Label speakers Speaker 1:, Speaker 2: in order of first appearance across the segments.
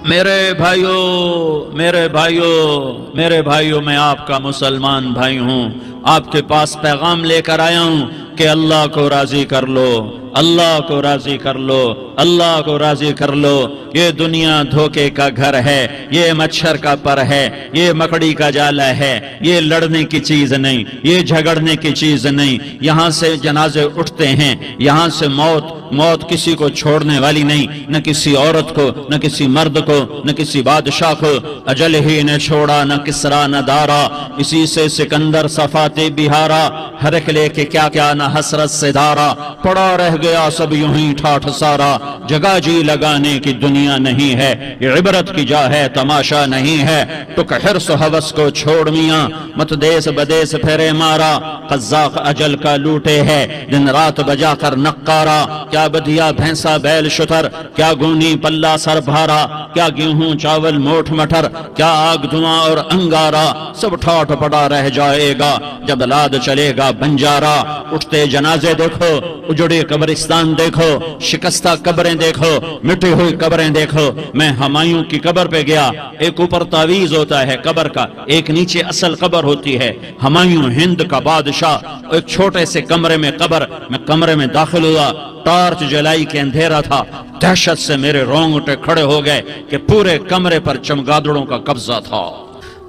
Speaker 1: میرے بھائیوں میں آپ کا مسلمان بھائی ہوں، آپ کے پاس پیغام لے کر آیا ہوں کہ اللہ کو راضی کر لو، اللہ کو راضی کر لو، اللہ کو راضی کر لو۔ یہ دنیا دھوکے کا گھر ہے، یہ مچھر کا پر ہے، یہ مکڑی کا جالا ہے، یہ لڑنے کی چیز نہیں، یہ جھگڑنے کی چیز نہیں۔ یہاں سے جنازے اٹھتے ہیں، یہاں سے موت کسی کو چھوڑنے والی نہیں، نہ کسی عورت کو، نہ کسی مرد کو، نہ کسی بادشاہ کو۔ اجل ہی نے چھوڑا نہ کسرا نہ دارا، اسی سے سکندر صفاتے بہارا، ہر ایک لے کے کیا کیا نہ حسرت سے دارا، پڑا رہ گیا سب یوں ہی ٹھاٹھ سارا۔ جگہ جی لگانے کی دنیا نہیں ہے، یہ عبرت کی جا ہے تماشا نہیں ہے۔ ٹک حرص و ہوس کو چھوڑ میاں، مت دیس بدیس پھرے مارا، قزاق اجل کا لوٹے ہے دن رات بجا کر نقارا۔ کیا بدیا بھینسا بیل شتر، کیا گونی پلہ سر بھارا، کیا گیہوں چاول موٹھ مٹر، کیا آگ دھواں اور انگارا، سب ٹھاٹ پڑا رہ جائے گا جب لاد چلے گا بنجارا۔ اٹھتے جنازے دیکھو، اجڑے قبرستان دیکھو، شکستہ قبریں دیکھو، مٹی ہوئی قبریں دیکھو۔ میں ہمایوں کی قبر پہ گیا، ایک اوپر تعویذ ہوتا ہے قبر کا، ایک نیچے اصل قبر ہوتی ہے۔ ہمایوں ہند کا بادشاہ، ایک چھوٹے سے کمرے میں قبر، میں کمرے میں داخل ہوا، ٹارچ جلائی کے اندھیرا تھا، دہشت سے میرے رونگٹے کھڑے ہو گئے کہ پورے کمرے پر چمگادڑوں کا قبضہ تھا۔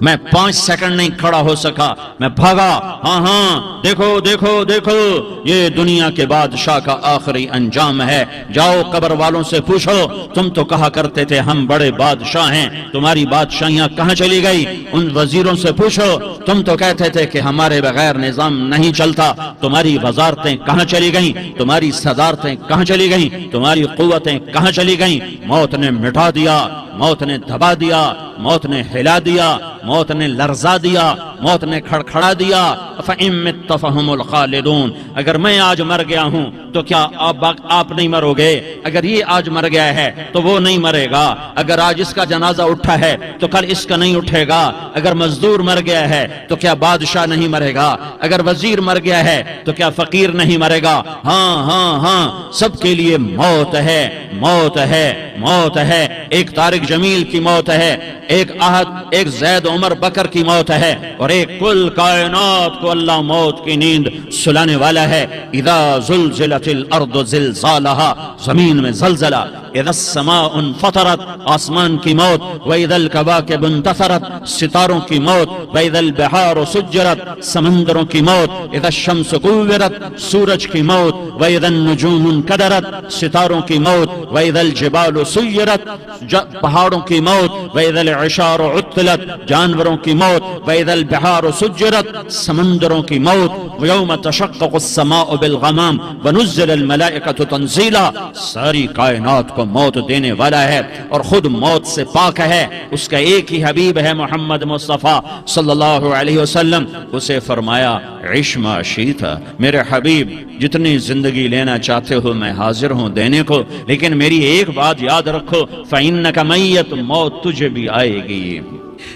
Speaker 1: میں 5 سیکنڈ نہیں کھڑا ہو سکا، میں بھاگا۔ ہاں دیکھو دیکھو دیکھو، یہ دنیا کے بادشاہ کا آخری انجام ہے۔ جاؤ قبر والوں سے پوچھو، تم تو کہا کرتے تھے ہم بڑے بادشاہ ہیں، تمہاری بادشاہیاں کہاں چلی گئی؟ ان وزیروں سے پوچھو، تم تو کہتے تھے کہ ہمارے بغیر نظام نہیں چلتا، تمہاری وزارتیں کہاں چلی گئیں؟ تمہاری صدارتیں کہاں چلی گئیں؟ تمہاری قوتیں کہاں چلی گئیں؟ موت نے مٹا دیا، موت نے دبا دیا، موت نے ہلا دیا، موت نے لرزا دیا، موت نے کھڑکھڑا دیا۔ فَإِن مِتَّ فَهُمُ الْخَالِدُونَ، اگر میں آج مر گیا ہوں تو کیا آپ نہیں مرو گے؟ اگر یہ آج مر گیا ہے تو وہ نہیں مرے گا، اگر آج اس کا جنازہ اٹھا ہے تو کل اس کا نہیں اٹھے گا، اگر مزدور مر گیا ہے تو کیا بادشاہ نہیں مرے گا، اگر وزیر مر گیا ہے تو کیا فقیر نہیں مرے گا؟ ہاں سب کے لیے موت ہے، موت ہے، موت ہے۔ ایک طارق جمیل کی موت ہے، ایک زید عمر بکر کی موت ہے، اور ایک کل کائنات کو اللہ موت کی نیند سلانے والا ہے۔ اذا زلزلت الارض زلزالہا، زمین میں زلزلہ، اذا السماء انفطرت، آسمان کی موت، واذا الکواکب انتثرت، ستاروں کی موت، واذا البحار سجرت، سمندروں کی موت، اذا الشمس کورت، سورج کی موت، واذا النجوم انکدرت، ستاروں کی موت، واذا الجبال سیرت، پہاڑوں کی موت، واذا العشار عطلت، جانوروں کی موت، واذا البحار سجرت، سمندروں کی موت، ویوم تشقق السماء بالغمام ونزل الملائکۃ تنزیلا، ساری کائنات کو موت دینے والا ہے اور خود موت سے پاک ہے۔ اس کا ایک ہی حبیب ہے محمد مصطفیٰ صلی اللہ علیہ وسلم، اسے فرمایا عش ما شئت، میرے حبیب جتنی زندگی لینا چاہتے ہو میں حاضر ہوں دینے کو، لیکن میری ایک بات یاد رکھو، فَإِنَّكَ مَيَّتٌ، موت تجھے بھی آئے گی۔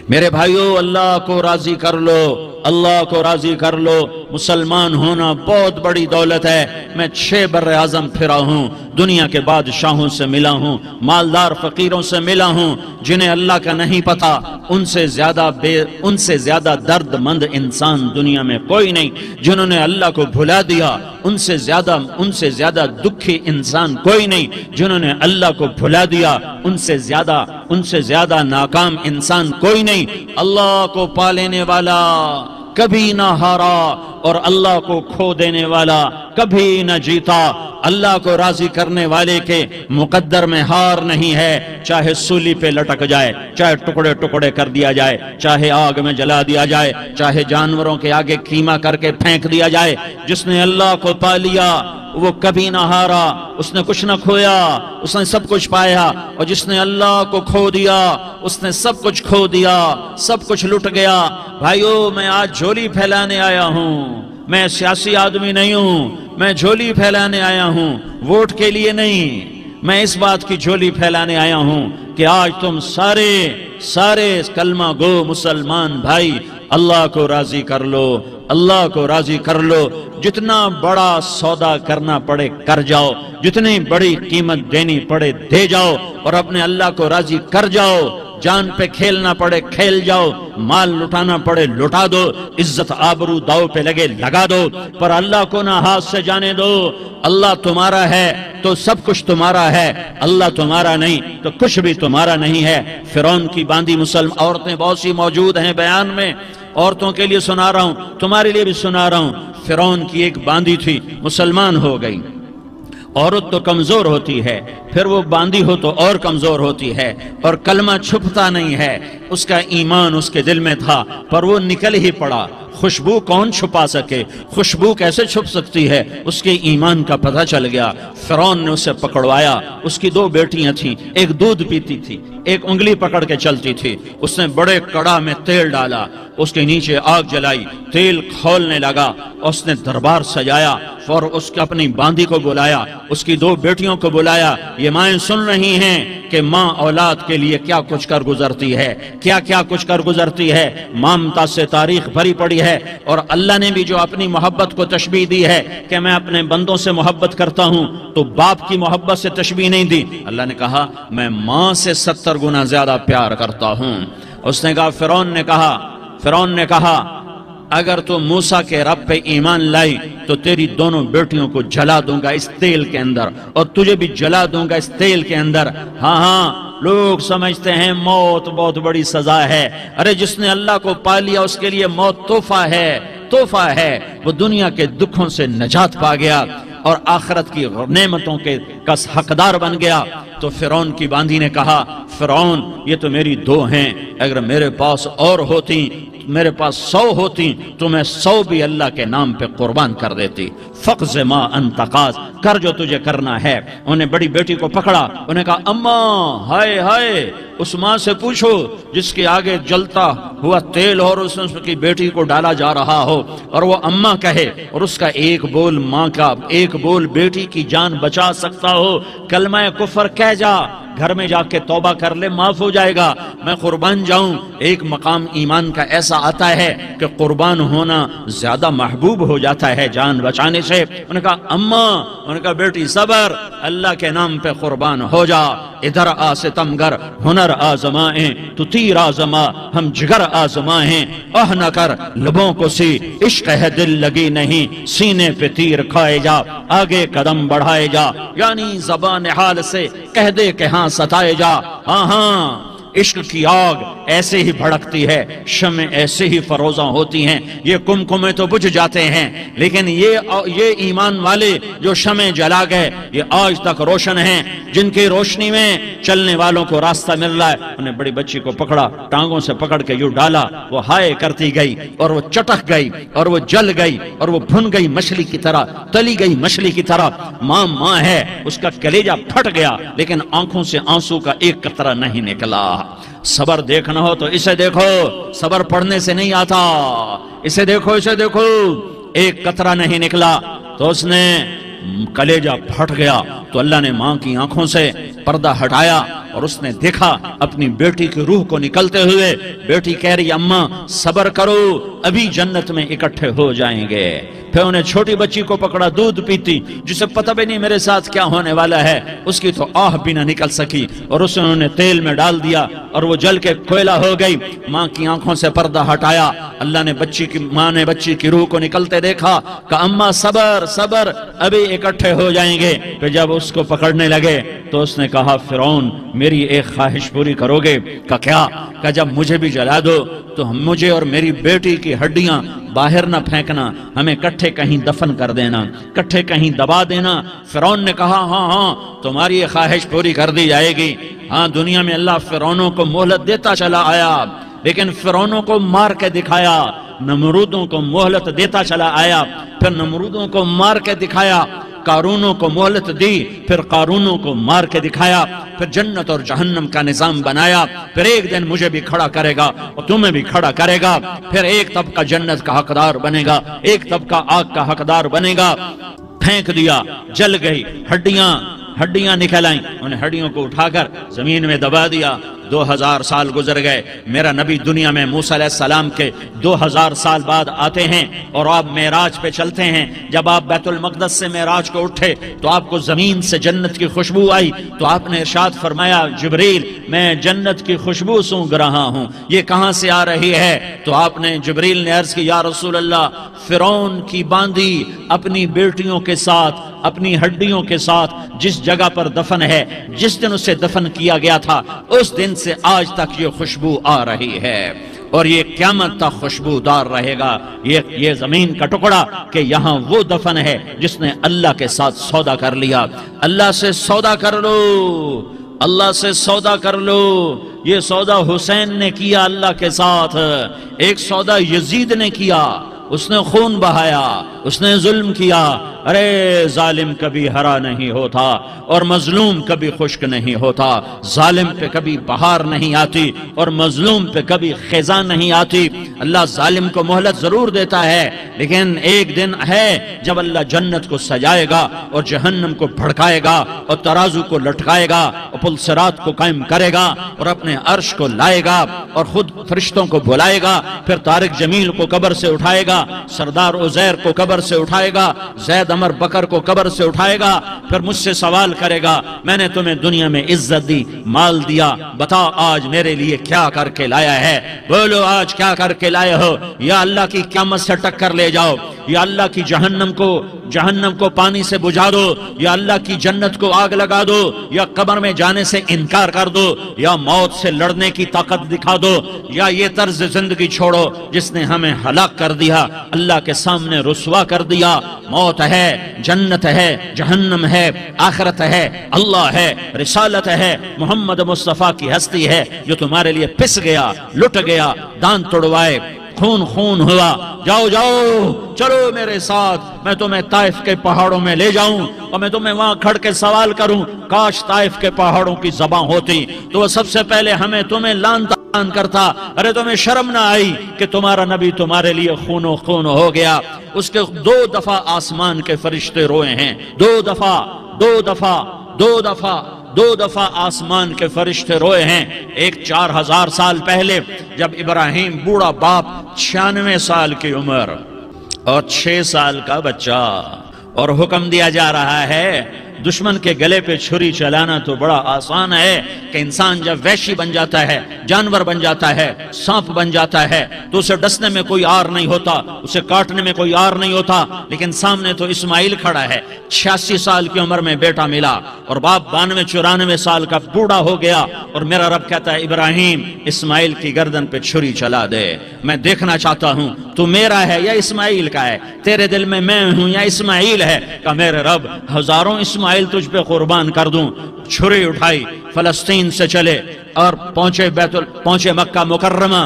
Speaker 1: میرے بھائیو، اللہ کو راضی کر لو، اللہ کو راضی کر لو۔ مسلمان ہونا بہت بڑی دولت ہے۔ میں 6 بر اعظم پھرا ہوں، دنیا کے بادشاہوں سے ملا ہوں، مالدار فقیروں سے ملا ہوں، جنہیں اللہ کا نہیں پتا، ان سے زیادہ درد مند انسان دنیا میں کوئی نہیں۔ جنہوں نے اللہ کو بھلا دیا، ان سے زیادہ دکھی انسان کوئی نہیں۔ جنہوں نے اللہ کو بھلا دیا، ان سے زیادہ ناکام انسان کوئی نہیں۔ اللہ کو پا لینے والا کبھی نہ ہارا، اور اللہ کو کھو دینے والا کبھی نہ جیتا۔ اللہ کو راضی کرنے والے کے مقدر میں ہار نہیں ہے، چاہے سولی پہ لٹک جائے، چاہے ٹکڑے ٹکڑے کر دیا جائے، چاہے آگ میں جلا دیا جائے، چاہے جانوروں کے آگے قیمہ کر کے پھینک دیا جائے۔ جس نے اللہ کو پا لیا وہ کبھی نہ ہارا، اس نے کچھ نہ کھویا، اس نے سب کچھ پایا۔ اور جس نے اللہ کو کھو دیا اس نے سب کچھ کھو دیا، سب کچھ لٹ گیا۔ بھائیو، میں آج جھولی پھیلانے آیا ہوں، میں سیاسی آدمی نہیں ہوں، میں جھولی پھیلانے آیا ہوں، ووٹ کے لیے نہیں۔ میں اس بات کی جھولی پھیلانے آیا ہوں کہ آج تم سارے کلمہ گو مسلمان بھائی اللہ کو راضی کر لو، اللہ کو راضی کر لو، جتنا بڑا سودا کرنا پڑے کر جاؤ، جتنی بڑی قیمت دینی پڑے دے جاؤ، اور اپنے اللہ کو راضی کر جاؤ، جان پہ کھیلنا پڑے کھیل جاؤ، مال لٹانا پڑے لٹا دو، عزت آبرو داؤ پہ لگے لگا دو، پر اللہ کو نہ ہاتھ سے جانے دو۔ اللہ تمہارا ہے تو سب کچھ تمہارا ہے، اللہ تمہارا نہیں تو کچھ بھی تمہارا نہیں ہے۔ فرعون کی باندھی مسلم عورتیں بہت سی موجود ہیں بیان میں، عورتوں کے لیے سنا رہا ہوں، تمہارے لیے بھی سنا رہا ہوں۔ فرعون کی ایک باندھی تھی، مسلمان ہو گئی۔ عورت تو کمزور ہوتی ہے، پھر وہ باندھی ہو تو اور کمزور ہوتی ہے، اور کلمہ چھپتا نہیں ہے۔ اس کا ایمان اس کے دل میں تھا، پر وہ نکل ہی پڑا۔ خوشبو کون چھپا سکے؟ خوشبو کیسے چھپ سکتی ہے؟ اس کے ایمان کا پتہ چل گیا۔ فرعون نے اسے پکڑوایا۔ اس کی دو بیٹیاں تھیں، ایک دودھ پیتی تھی، ایک انگلی پکڑ کے چلتی تھی۔ اس نے بڑے کڑا میں تیل ڈالا، اس کے نیچے آگ جلائی، تیل کھولنے لگا، اس نے دربار سجایا، اور اس کے اپنی باندھی کو بلایا، اس کی دو بیٹیوں کو بلایا۔ یہ مائیں سن رہی ہیں کہ ماں اولاد کے لیے کیا کچھ کر گزرتی ہے، کیا کیا کچھ کر گزرتی ہے۔ مامتا سے تاریخ بھری پڑی ہے، اور اللہ نے بھی جو اپنی محبت کو تشبیہ دی ہے کہ میں اپنے بندوں سے محبت کرتا ہوں، تو باپ کی محبت سے تشبیہ نہیں دی۔ اللہ نے کہا میں ماں سے 70 گنا زیادہ پیار کرتا ہوں۔ اس نے کہا فرعون نے کہا اگر تو موسیٰ کے رب پہ ایمان لائی تو تیری دونوں بیٹیوں کو جلا دوں گا اس تیل کے اندر، اور تجھے بھی جلا دوں گا اس تیل کے اندر۔ ہاں لوگ سمجھتے ہیں موت بہت بڑی سزا ہے۔ ارے جس نے اللہ کو پا لیا اس کے لیے موت تحفہ ہے۔ وہ دنیا کے دکھوں سے نجات پا گیا اور آخرت کی نعمتوں کے حقدار بن گیا۔ تو فرعون کی باندھی نے کہا فرعون یہ تو میری دو ہیں، اگر میرے پاس اور ہوتی، میرے پاس 100 ہوتی تو میں 100 بھی اللہ کے نام پہ قربان کر دیتی۔ فقض ما انت قاض، کر جو تجھے کرنا ہے۔ انہیں بڑی بیٹی کو پکڑا، انہیں کہا اماں ہائے ہائے، اس ماں سے پوچھو جس کے آگے جلتا ہوا تیل اور اس کی بیٹی کو ڈالا جا رہا ہو، اور وہ اماں کہے، اور اس کا ایک بول ماں کا، ایک بول بیٹی کی جان بچا سکتا ہو، کلمہ کفر کہہ جا، گھر میں جا کے توبہ کر لے، معاف ہو جائے گا، میں قربان جاؤں۔ ایک مقام ایمان کا ایسا آتا ہے کہ قربان ہونا زیادہ محبوب ہو جاتا ہے جان بچانے سے۔ انہوں نے کہا اماں، انہوں نے کہا بیٹی صبر، اللہ کے نام پہ قربان ہو جا۔ ادھر آ ستمگر ہنر آزمائیں، تو تیر آزما ہم جگر آزمائیں، آہ نہ کر لبوں کو سی عشق ہے دل لگی نہیں، سینے پہ تیر کھائے جا، آگے قدم بڑھائے جا، یعنی زبان حال سے کہہ دے کہ ہاں ستائے جا۔ ہاں عشق کی آگ ایسے ہی بھڑکتی ہے، شمع ایسے ہی فروزاں ہوتی ہیں، یہ کمکمے تو بجھ جاتے ہیں، لیکن یہ ایمان والے جو شمع جلا گئے یہ آج تک روشن ہیں، جن کی روشنی میں چلنے والوں کو راستہ مل رہا ہے۔ انہیں بڑی بچی کو پکڑا، ٹانگوں سے پکڑ کے یوں ڈالا، وہ ہائے کرتی گئی اور وہ چٹک گئی اور وہ جل گئی اور وہ بھن گئی مچھلی کی طرح، تلی گئی مچھلی کی طرح۔ ماں ہے، اس کا کلیجہ پھٹ گیا، لیکن آنکھوں سے آنسو کا ایک قطرہ نہیں نکلا۔ صبر دیکھنا ہو تو اسے دیکھو، صبر پڑھنے سے نہیں آتا، اسے دیکھو ایک قطرہ نہیں نکلا تو اس نے کلیجہ پھٹ گیا۔ تو اللہ نے ماں کی آنکھوں سے پردہ ہٹایا اور اس نے دیکھا اپنی بیٹی کی روح کو نکلتے ہوئے۔ بیٹی کہہ رہی اماں صبر کرو، ابھی جنت میں اکٹھے ہو جائیں گے۔ پھر انہیں چھوٹی بچی کو پکڑا، دودھ پیتی، جسے پتہ بھی نہیں میرے ساتھ کیا ہونے والا ہے، اس کی تو آہ بھی نہ نکل سکی، اور اسے انہوں نے تیل میں ڈال دیا اور وہ جل کے کوئلہ ہو گئی۔ ماں کی آنکھوں سے پردہ ہٹایا، اللہ نے ماں نے بچی کی روح کو نکلتے دیکھا کہ اماں صبر صبر، ابھی اکٹھے ہو جائیں گے۔ پھر جب اس کو پکڑنے لگے تو اس نے کہا فرعون میری ایک خواہش پوری کرو گے؟ کہ کیا؟ کہ جب مجھے بھی جلا دو تو مجھے اور میری بیٹی کی ہڈیاں باہر نہ پھینکنا، ہمیں کٹھے کہیں دفن کر دینا، کٹھے کہیں دبا دینا۔ فرعون نے کہا ہاں تمہاری یہ خواہش پوری کر دی جائے گی۔ ہاں دنیا میں اللہ فرعونوں کو مہلت دیتا چلا آیا، لیکن فرعونوں کو مار کے دکھایا، نمرودوں کو مہلت دیتا چلا آیا، پھر نمرودوں کو مار کے دکھایا، قارونوں کو مہلت دی، پھر قارونوں کو مار کے دکھایا، پھر جنت اور جہنم کا نظام بنایا، پھر ایک دن مجھے بھی کھڑا کرے گا اور تمہیں بھی کھڑا کرے گا، پھر ایک طبقہ جنت کا حقدار بنے گا، ایک طبقہ آگ کا حقدار بنے گا۔ پھینک دیا، جل گئی، ہڈیاں نکل آئیں، انہیں ہڈیوں کو اٹھا کر زمین میں دبا دیا، 2000 سال گزر گئے، میرا نبی دنیا میں موسیٰ علیہ السلام کے 2000 سال بعد آتے ہیں اور آپ معراج پہ چلتے ہیں۔ جب آپ بیت المقدس سے معراج کو اٹھے تو آپ کو زمین سے جنت کی خوشبو آئی، تو آپ نے ارشاد فرمایا جبریل میں جنت کی خوشبو سونگ رہا ہوں، یہ کہاں سے آ رہی ہے؟ تو آپ نے جبریل نے عرض کی یا رسول اللہ فرعون کی باندی اپنی بیٹیوں کے ساتھ اپنی ہڈیوں کے ساتھ جس جگہ پر دفن ہے، جس دن اسے دفن کیا گیا تھا اس دن سے آج تک یہ خوشبو آ رہی ہے اور یہ قیامت تک خوشبودار رہے گا۔ یہ زمین کا ٹکڑا کہ یہاں وہ دفن ہے جس نے اللہ کے ساتھ سودا کر لیا۔ اللہ سے سودا کر لو، اللہ سے سودا کر لو۔ یہ سودا حسین نے کیا اللہ کے ساتھ، ایک سودا یزید نے کیا، اس نے خون بہایا، اس نے ظلم کیا۔ ارے ظالم کبھی ہرا نہیں ہوتا اور مظلوم کبھی خشک نہیں ہوتا، ظالم پہ کبھی بہار نہیں آتی اور مظلوم پہ کبھی خزاں نہیں آتی۔ اللہ ظالم کو مہلت ضرور دیتا ہے، لیکن ایک دن ہے جب اللہ جنت کو سجائے گا اور جہنم کو بھڑکائے گا اور ترازو کو لٹکائے گا اور پل صراط کو قائم کرے گا اور اپنے عرش کو لائے گا اور خود فرشتوں کو بلائے گا، پھر طارق جمیل کو قبر سے اٹھائے گا، سردار عزیر کو قبر سے اٹھائے گا، زید عمر بکر کو قبر سے اٹھائے گا، پھر مجھ سے سوال کرے گا میں نے تمہیں دنیا میں عزت دی، مال دیا، بتا آج میرے لیے کیا کر کے لایا ہے؟ بولو آج کیا کر کے لائے ہو؟ یا اللہ کی قیامت سے ٹکر لے جاؤ، یا اللہ کی جہنم کو پانی سے بجھا دو، یا اللہ کی جنت کو آگ لگا دو، یا قبر میں جانے سے انکار کر دو، یا موت سے لڑنے کی طاقت دکھا دو، یا یہ طرز زندگی چھوڑو جس نے ہمیں ہلاک کر دیا، اللہ کے سامنے رسوا کر دیا۔ موت ہے، جنت ہے، جہنم ہے، آخرت ہے، اللہ ہے، رسالت ہے، محمد مصطفیٰ کی ہستی ہے جو تمہارے لیے پس گیا، لٹ گیا، دان توڑوائے، خون ہوا۔ جاؤ چلو میرے ساتھ، میں تمہیں طائف کے پہاڑوں میں لے جاؤں اور میں تمہیں وہاں کھڑ کے سوال کروں، کاش طائف کے پہاڑوں کی زبان ہوتی تو وہ سب سے پہلے تمہیں لان تان کرتا۔ ارے تمہیں شرم نہ آئی کہ تمہارا نبی تمہارے لیے خون ہو گیا؟ اس کے 2 دفعہ آسمان کے فرشتے روئے ہیں، 2 دفعہ آسمان کے فرشتے روئے ہیں۔ ایک 4000 سال پہلے جب ابراہیم بوڑھا باپ، 96 سال کی عمر اور 6 سال کا بچہ، اور حکم دیا جا رہا ہے دشمن کے گلے پہ چھری چلانا تو بڑا آسان ہے کہ انسان جب وحشی بن جاتا ہے، جانور بن جاتا ہے، سانپ بن جاتا ہے تو اسے ڈسنے میں کوئی آر نہیں ہوتا، اسے کاٹنے میں کوئی آر نہیں ہوتا، لیکن سامنے تو اسماعیل کھڑا ہے، 86 سال کی عمر میں بیٹا ملا اور باپ 92-94 سال کا بوڑھا ہو گیا، اور میرا رب کہتا ہے ابراہیم اسماعیل کی گردن پہ چھری چلا دے، میں دیکھنا چاہتا ہوں تو میرا ہے یا اسماعیل کا ہے، تیرے دل میں میں ہوں یا اسماعیل ہے؟ کہ میرے رب ہزاروں اسماعیل تجھ پہ قربان کر دوں۔ چھری اٹھائی، فلسطین سے چلے اور پہنچے مکہ مکرمہ،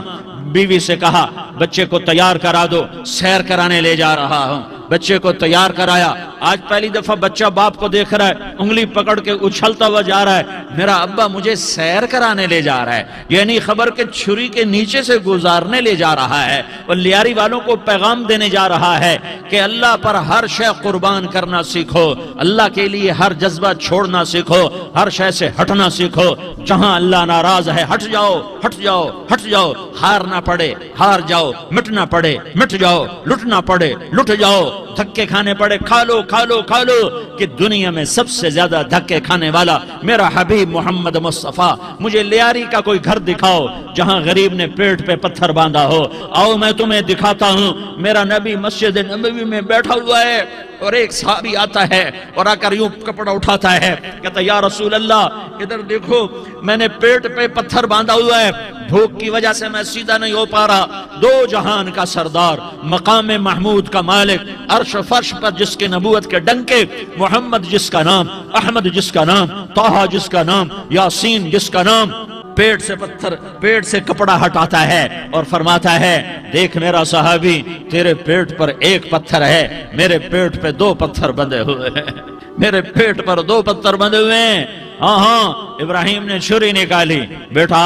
Speaker 1: بیوی سے کہا بچے کو تیار کرا دو، سیر کرانے لے جا رہا ہوں۔ بچے کو تیار کرایا، آج پہلی دفعہ بچہ باپ کو دیکھ رہا ہے، انگلی پکڑ کے اچھلتا ہوا جا رہا ہے، میرا ابا مجھے سیر کرانے لے جا رہا ہے، یعنی خبر کہ چھری کے نیچے سے گزارنے لے جا رہا ہے، اور لیاری والوں کو پیغام دینے جا رہا ہے کہ اللہ پر ہر شے قربان کرنا سیکھو، اللہ کے لیے ہر جذبہ چھوڑنا سیکھو، ہر شے سے ہٹنا سیکھو، جہاں اللہ ناراض ہے ہٹ جاؤ، ہٹ جاؤ، ہٹ جاؤ، ہار نہ پڑے ہار جاؤ، مٹنا پڑے مٹ جاؤ، لٹنا پڑے لٹ جاؤ، دھکے کھانے پڑے کھا لو کھا لو کھا لو، کہ دنیا میں سب سے زیادہ دھکے کھانے والا میرا حبیب محمد مصطفیٰ۔ مجھے لیاری کا کوئی گھر دکھاؤ جہاں غریب نے پیٹ پہ پتھر باندھا ہو، آؤ میں تمہیں دکھاتا ہوں۔ میرا نبی مسجد نبوی میں بیٹھا ہوا ہے اور ایک صحابی آتا ہے اور آ کر یوں کپڑا اٹھاتا ہے، کہتا ہے یا رسول اللہ ادھر دیکھو، میں نے پیٹ پہ پتھر باندھا ہوا ہے، بھوک کی وجہ سے میں سیدھا نہیں ہو پا رہا۔ 2 جہان کا سردار، مقام محمود کا مالک، عرش فرش پر جس کے نبوت کے ڈنکے، محمد جس کا نام، احمد جس کا نام، طہ جس کا نام، یاسین جس کا نام، پیٹ سے کپڑا ہٹاتا ہے اور فرماتا ہے دیکھ میرا صحابی، تیرے پیٹ پر 1 پتھر ہے، میرے پیٹ پہ 2 پتھر بندھے ہوئے ہیں، میرے پیٹ پر 2 پتھر بندھے ہوئے ہیں۔ ہاں ابراہیم نے چھری نکالی، بیٹا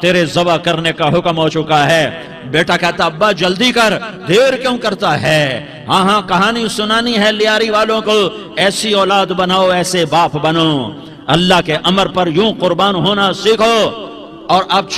Speaker 1: تیرے ذبح کرنے کا حکم ہو چکا ہے۔ بیٹا کہتا ابا جلدی کر، دیر کیوں کرتا ہے؟ ہاں کہانی سنانی ہے لیاری والوں کو، ایسی اولاد بناؤ، ایسے باپ بنو، اللہ کے امر پر یوں قربان ہونا سیکھو۔ اور اب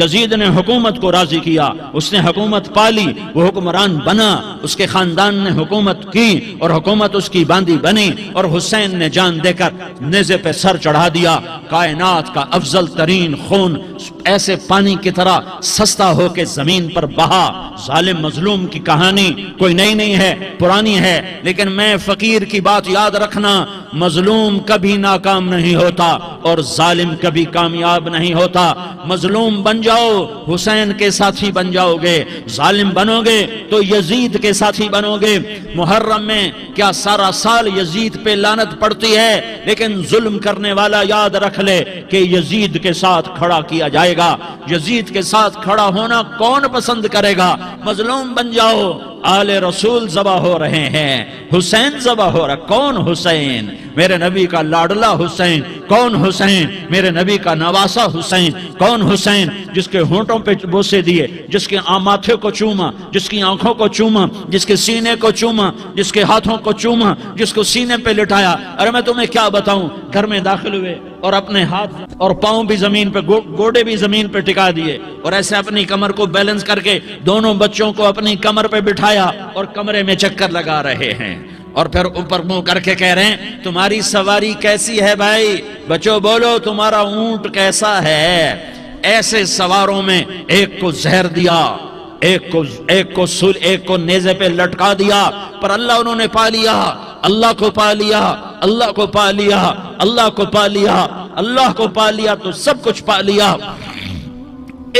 Speaker 1: یزید نے حکومت کو راضی کیا، اس نے حکومت پالی، وہ حکمران بنا، اس کے خاندان نے حکومت کی اور حکومت اس کی باندھی بنی، اور حسین نے جان دے کر نیزے پہ سر چڑھا دیا۔ کائنات کا افضل ترین خون ایسے پانی کی طرح سستا ہو کے زمین پر بہا۔ ظالم مظلوم کی کہانی کوئی نئی نہیں ہے، پرانی ہے، لیکن میں فقیر کی بات یاد رکھنا، مظلوم کبھی ناکام نہیں ہوتا اور ظالم کبھی کامیاب نہیں ہوتا۔ مظلوم بن جاؤ حسین کے ساتھی بن جاؤ گے، ظالم بنو گے تو یزید کے ساتھی بنو گے۔ محرم میں کیا سارا سال یزید پہ لعنت پڑتی ہے، لیکن ظلم کرنے والا یاد رکھ لے کہ یزید کے ساتھ کھڑا کیا جائے گا۔ یزید کے ساتھ کھڑا ہونا کون پسند کرے گا؟ مظلوم بن جاؤ۔ آل رسول ذبح ہو رہے ہیں، حسین ذبح ہو رہا۔ کون حسین؟ میرے نبی کا لاڈلا حسین۔ کون حسین؟ میرے نبی کا نواسا حسین۔ کون حسین؟ جس کے ہونٹوں پہ بوسے دیے، جس کے ماتھے کو چوما، جس کی آنکھوں کو چوما، جس کے سینے کو چوما، جس کے ہاتھوں کو چوما، جس کو سینے پہ لٹایا۔ ارے میں تمہیں کیا بتاؤں، گھر میں داخل ہوئے اور اپنے ہاتھ اور پاؤں بھی زمین پہ، گوڑے بھی زمین پہ ٹکا دیے، اور ایسے اپنی کمر کو بیلنس کر کے دونوں بچوں کو اپنی کمر پہ بٹھایا اور کمرے میں چکر لگا رہے ہیں، اور پھر اوپر منہ کر کے کہہ رہے ہیں تمہاری سواری کیسی ہے بھائی؟ بچوں بولو تمہارا اونٹ کیسا ہے؟ ایسے سواروں میں ایک کو زہر دیا، ایک کو نیزے پہ لٹکا دیا، پر اللہ انہوں نے پا لیا، اللہ کو پا لیا، اللہ کو پا لیا، اللہ کو پا لیا، اللہ کو پا لیا تو سب کچھ پا لیا۔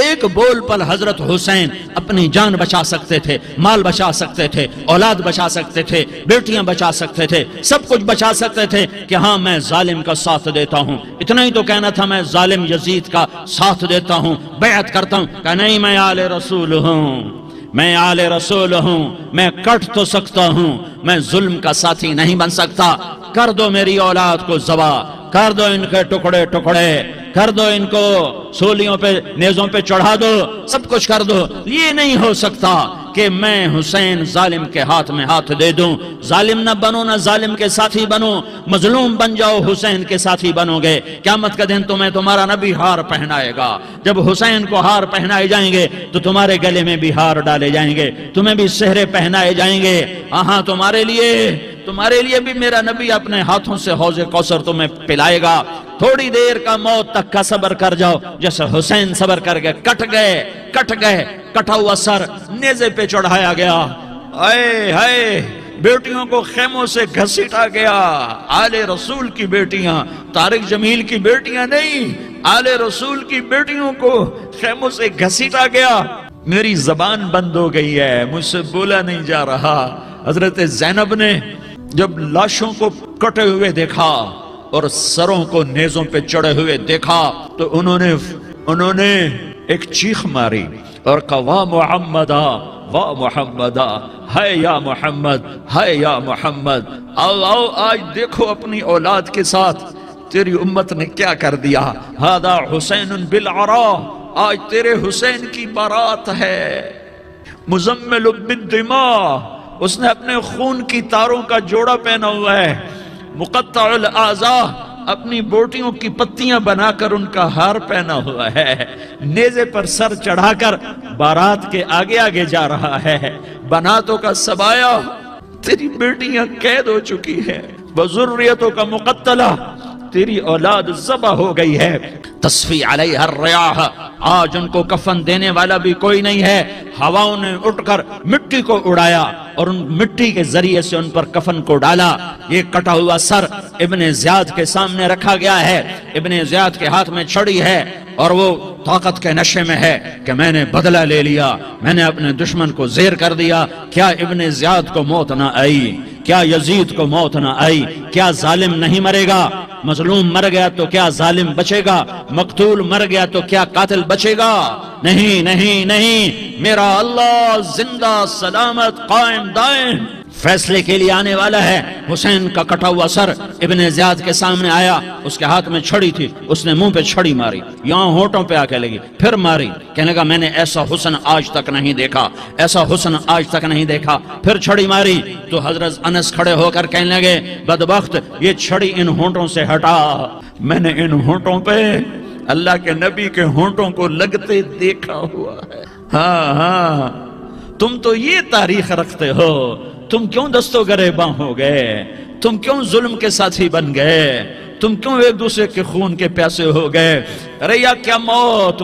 Speaker 1: ایک بول پر حضرت حسین اپنی جان بچا سکتے تھے، مال بچا سکتے تھے، اولاد بچا سکتے تھے، بیٹیاں بچا سکتے تھے، سب کچھ بچا سکتے تھے کہ ہاں میں ظالم کا ساتھ دیتا ہوں۔ اتنا ہی تو کہنا تھا میں ظالم یزید کا ساتھ دیتا ہوں، بیعت کرتا ہوں، کہ نہیں میں آل رسول ہوں، میں آل رسول ہوں، میں کٹ تو سکتا ہوں، میں ظلم کا ساتھی نہیں بن سکتا۔ کر دو میری اولاد کو ذبح، کر دو ان کے ٹکڑے ٹکڑے، کر دو ان کو سولیوں پہ نیزوں پہ چڑھا دو، سب کچھ کر دو۔ یہ نہیں ہو سکتا کہ میں حسین ظالم کے ہاتھ میں ہاتھ دے دوں۔ ظالم نہ بنو، نہ ظالم کے ساتھی بنو، مظلوم بن جاؤ، حسین کے ساتھی بنو گے۔ قیامت کا دن تمہیں تمہارا نبی ہار پہنائے گا۔ جب حسین کو ہار پہنائے جائیں گے تو تمہارے گلے میں بھی ہار ڈالے جائیں گے، تمہیں بھی سہرے پہنائے جائیں گے۔ ہاں تمہارے لیے بھی میرا نبی اپنے ہاتھوں سے حوض کوثر تمہیں پلائے گا۔ تھوڑی دیر کا موت تک کا صبر کر جاؤ، جیسے حسین صبر کر گئے، کٹ گئے، کٹا ہوا سر نیزے پہ چڑھایا گیا۔ اے ہائے، بیٹیوں کو خیموں سے گھسیٹا گیا۔ آل رسول کی بیٹیاں، طارق جمیل کی بیٹیاں نہیں، آل رسول کی بیٹیوں کو خیموں سے گھسیٹا گیا۔ میری زبان بند ہو گئی ہے، مجھ سے بولا نہیں جا رہا۔ حضرت زینب نے جب لاشوں کو کٹے ہوئے دیکھا اور سروں کو نیزوں پہ چڑھے ہوئے دیکھا تو انہوں نے ایک چیخ ماری اور کہا واہ محمدہ، واہ محمدہ، ہائے یا محمد، ہائے یا محمد۔ آؤ آج دیکھو اپنی اولاد کے ساتھ تیری امت نے کیا کر دیا۔ ہذا حسین بالعراء، آج تیرے حسین کی بارات ہے۔ مزمل بالدماء، اس نے اپنے خون کی تاروں کا جوڑا پہنا ہوا ہے۔ مقطع الاعضاء، اپنی بوٹیوں کی پتیاں بنا کر ان کا ہار پہنا ہوا ہے۔ نیزے پر سر چڑھا کر بارات کے آگے آگے جا رہا ہے۔ بناتوں کا سبایا، تیری بیٹیاں قید ہو چکی ہے۔ بذریتوں کا مقتلہ، تیری اولاد ذبح ہو گئی ہے۔ تصفی علیہ الریاح، آج ان کو کفن دینے والا بھی کوئی نہیں ہے۔ ہواؤں نے اٹھ کر مٹی کو اڑایا اور ان مٹی کے ذریعے سے ان پر کفن کو ڈالا۔ یہ کٹا ہوا سر ابن زیاد کے سامنے رکھا گیا ہے۔ ابن زیاد کے ہاتھ میں چھڑی ہے اور وہ طاقت کے نشے میں ہے کہ میں نے بدلہ لے لیا، میں نے اپنے دشمن کو زیر کر دیا۔ کیا ابن زیاد کو موت نہ آئی؟ کیا یزید کو موت نہ آئی؟ کیا ظالم نہیں مرے گا؟ مظلوم مر گیا تو کیا ظالم بچے گا؟ مقتول مر گیا تو کیا قاتل بچے گا؟ نہیں نہیں نہیں، میرا اللہ زندہ سلامت قائم دائم فیصلے کے لیے آنے والا ہے۔ حسین کا کٹا ہوا سر ابن زیاد کے سامنے آیا، اس کے ہاتھ میں چھڑی تھی، اس نے منہ پہ چھڑی ماری، یہاں ہونٹوں پہ آ کے لگی، پھر ماری، کہنے لگا میں نے ایسا حسن آج تک نہیں دیکھا، ایسا حسن آج تک نہیں دیکھا، پھر چھڑی ماری تو حضرت انس کھڑے ہو کر کہنے لگے بدبخت، یہ چھڑی ان ہونٹوں سے ہٹا، میں نے ان ہونٹوں پہ اللہ کے نبی کے ہونٹوں کو لگتے دیکھا ہوا ہے۔ ہاں ہاں، تم تو یہ تاریخ رکھتے ہو، تم کیوں دستو گریباں ہو گئے؟ تم کیوں ظلم کے ساتھی بن گئے؟ تم کیوں ایک دوسرے کے خون کے پیاسے ہو گئے؟ ارے یا کیا موت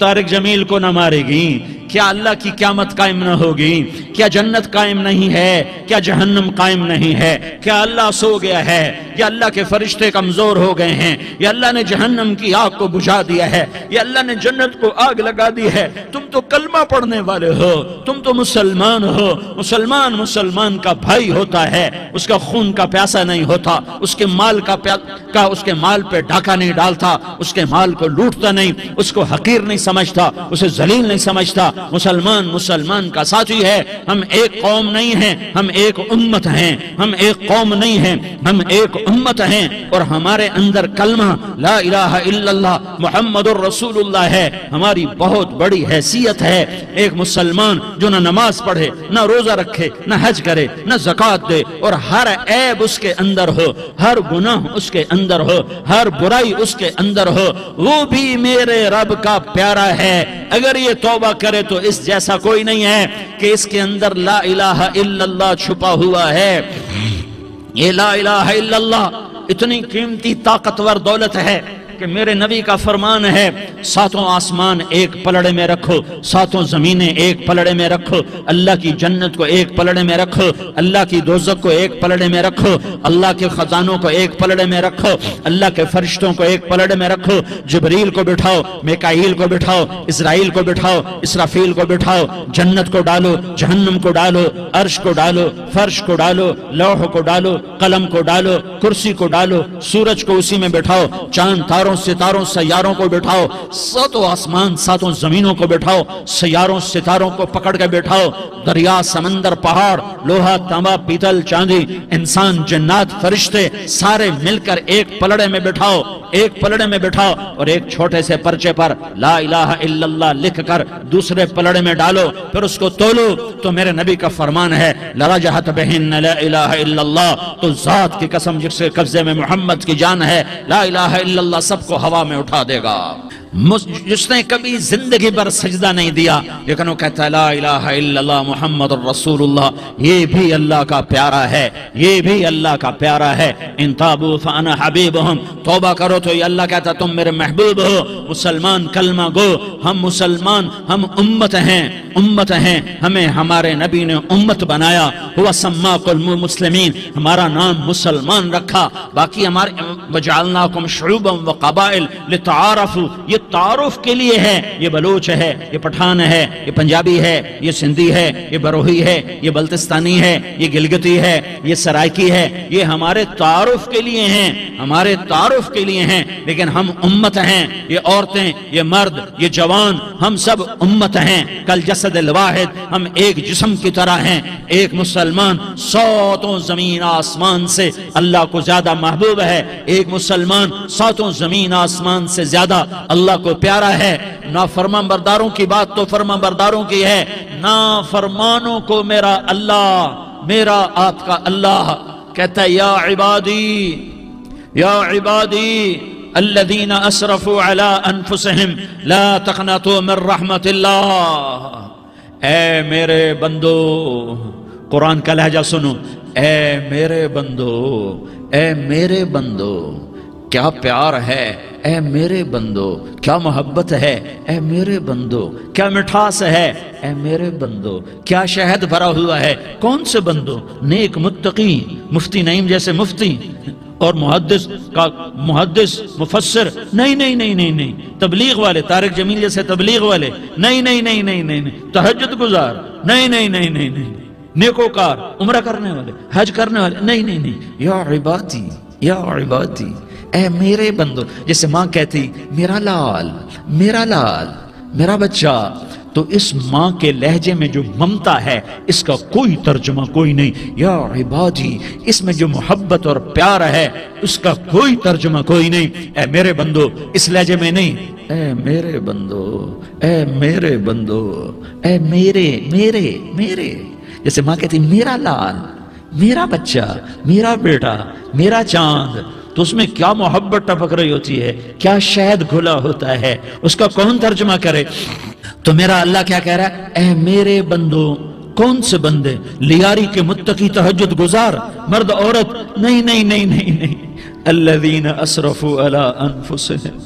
Speaker 1: طارق جمیل کو نہ مارے گی؟ کیا اللہ کی قیامت قائم نہ ہوگی؟ کیا جنت قائم نہیں ہے؟ کیا جہنم قائم نہیں ہے؟ کیا اللہ سو گیا ہے؟ یا اللہ کے فرشتے کمزور ہو گئے ہیں؟ یا اللہ نے جہنم کی آگ کو بجھا دیا ہے؟ یا اللہ نے جنت کو آگ لگا دی ہے؟ تم تو کلمہ پڑھنے والے ہو، تم تو مسلمان ہو۔ مسلمان مسلمان کا بھائی ہوتا ہے، اس کا خون کا پیاسا نہیں ہوتا، اس کے مال اس کے مال پہ ڈاکہ نہیں ڈالتا، اس کے مال کو لوٹتا نہیں، اس کو حقیر نہیں سمجھتا، اسے ذلیل نہیں سمجھتا۔ مسلمان مسلمان کا ساتھی ہے۔ ہم ایک قوم نہیں ہیں، ہم ایک امت ہیں۔ ہم ایک قوم نہیں ہیں، ہم ایک امت ہیں، اور ہمارے اندر کلمہ لا الہ الا اللہ محمد الرسول اللہ ہے۔ ہماری بہت بڑی حیثیت ہے۔ ایک مسلمان جو نہ نماز پڑھے، نہ روزہ رکھے، نہ حج کرے، نہ زکوٰۃ دے، اور ہر عیب اس کے اندر ہو، ہر گناہ اس کے اندر ہو، ہر برائی اس کے اندر ہو، وہ بھی میرے رب کا پیارا ہے۔ اگر یہ توبہ کرے تو اس جیسا کوئی نہیں ہے کہ اس کے اندر لا الہ الا اللہ چھپا ہوا ہے۔ یہ لا الہ الا اللہ اتنی قیمتی طاقتور دولت ہے کہ میرے نبی کا فرمان ہے، ساتوں آسمان ایک پلڑے میں رکھو، ساتوں زمینیں ایک پلڑے میں رکھو، اللہ کی جنت کو ایک پلڑے میں رکھو، اللہ کی دوزخ کو ایک پلڑے میں رکھو، اللہ کے خزانوں کو ایک پلڑے میں رکھو، اللہ کے فرشتوں کو ایک پلڑے میں رکھو، جبریل کو بٹھاؤ، میکائیل کو بٹھاؤ، اسرائیل کو بٹھاؤ، اسرافیل کو بٹھاؤ، جنت کو ڈالو، جہنم کو ڈالو، عرش کو ڈالو، فرش کو ڈالو، لوح کو ڈالو، قلم کو ڈالو، کرسی کو ڈالو، سورج کو اسی میں بٹھاؤ، چاند تاروں ستاروں سیاروں کو بٹھاؤ، ساتوں آسمان ساتوں زمینوں کو بٹھاؤ، سیاروں ستاروں کو پکڑ کے بٹھاؤ، دریا سمندر پہاڑ لوہا تانبا پیتل چاندی انسان جنات فرشتے سارے مل کر ایک پلڑے میں بٹھاؤ، ایک پلڑے میں بٹھاؤ، اور ایک چھوٹے سے پرچے پر لا الہ الا اللہ لکھ کر دوسرے پلڑے میں ڈالو، پھر اس کو تولو تو میرے نبی کا فرمان ہے لرجحت بہن لا الہ الا اللہ، تو ذات کی قسم جس کے قبضے میں محمد کی جان ہے، لا الہ الا اللہ سب کو ہوا میں اٹھا دے گا۔ جس نے کبھی زندگی پر سجدہ نہیں دیا لیکن وہ کہتا ہے لا الہ الا اللہ محمد الرسول اللہ، یہ بھی اللہ کا پیارا ہے، یہ بھی اللہ کا پیارا ہے۔ ان تابوا فانا حبیبہم، توبہ کرو تو یہ اللہ کہتا تم میرے محبوب ہو۔ مسلمان کلمہ گو، ہم مسلمان، ہم امت ہیں، امت ہیں، ہمیں ہمارے نبی نے امت بنایا، ہوا سماکم المسلمین، ہمارا نام مسلمان رکھا، باقی ہمارے وجعلناکم شعوبا وقبائل لتعارفوا، یہ تعارف کے لیے ہے، یہ بلوچ ہے، یہ پٹھان ہے، یہ پنجابی ہے، یہ سندھی ہے، یہ بروہی ہے، یہ بلتستانی ہے، یہ گلگتی ہے، یہ سرائکی ہے، یہ ہمارے تعارف کے لیے ہیں، ہمارے تعارف کے لیے ہیں، لیکن ہم امت ہیں، یہ عورتیں، یہ مرد، یہ جوان، ہم سب امت ہیں، کل جسد الواحد، ہم ایک جسم کی طرح ہیں۔ ایک مسلمان ساتوں زمین آسمان سے اللہ کو زیادہ محبوب ہے، ایک مسلمان ساتوں زمین آسمان سے زیادہ اللہ کو پیارا ہے۔ نافرمان برداروں کی بات تو فرمان برداروں کی ہے، نافرمانوں کو میرا اللہ، میرا آپ کا اللہ کہتا ہے یا عبادی الذین اسرفوا علی انفسہم لا تقنطوا من رحمت اللہ، اے میرے بندو، قرآن کا لہجہ سنو، اے میرے بندو، اے میرے بندو، کیا پیار ہے، اے میرے بندو، کیا محبت ہے، اے میرے بندو، کیا مٹھاس ہے، اے میرے بندو، کیا شہد بھرا ہوا ہے۔ کون سے بندو؟ نیک متقی، مفتی نعیم جیسے مفتی اور محدث مفسر، نہیں نہیں نہیں نہیں نہیں، تبلیغ والے طارق جمیل جیسے تبلیغ والے، نہیں نہیں نہیں نہیں نہیں، تہجد گزار، نہیں نہیں نہیں نہیں نہیں، نیکوکار، عمرہ کرنے والے، حج کرنے والے، نہیں نہیں نہیں، یا عبادی، یا عبادی، اے میرے بندو، جیسے ماں کہتی میرا لال، میرا لال، میرا بچہ، تو اس ماں کے لہجے میں جو ممتا ہے اس کا کوئی ترجمہ کوئی نہیں، یا عبادی، اس میں جو محبت اور پیار ہے اس کا کوئی ترجمہ کوئی نہیں، اے میرے بندو، اس لہجے میں نہیں، اے میرے بندو، اے میرے بندو، اے میرے میرے میرے، جیسے ماں کہتی میرا لال، میرا بچہ، میرا بیٹا، میرا چاند، تو اس میں کیا محبت ٹپک رہی ہوتی ہے، کیا شہد گھلا ہوتا ہے، اس کا کون ترجمہ کرے؟ تو میرا اللہ کیا کہہ رہا ہے؟ اے میرے بندو، کون سے بندے؟ لیاری کے متقی تہجد گزار مرد عورت؟ نہیں نہیں نہیں نہیں نہیں، الذین اسرفوا علی انفسہم،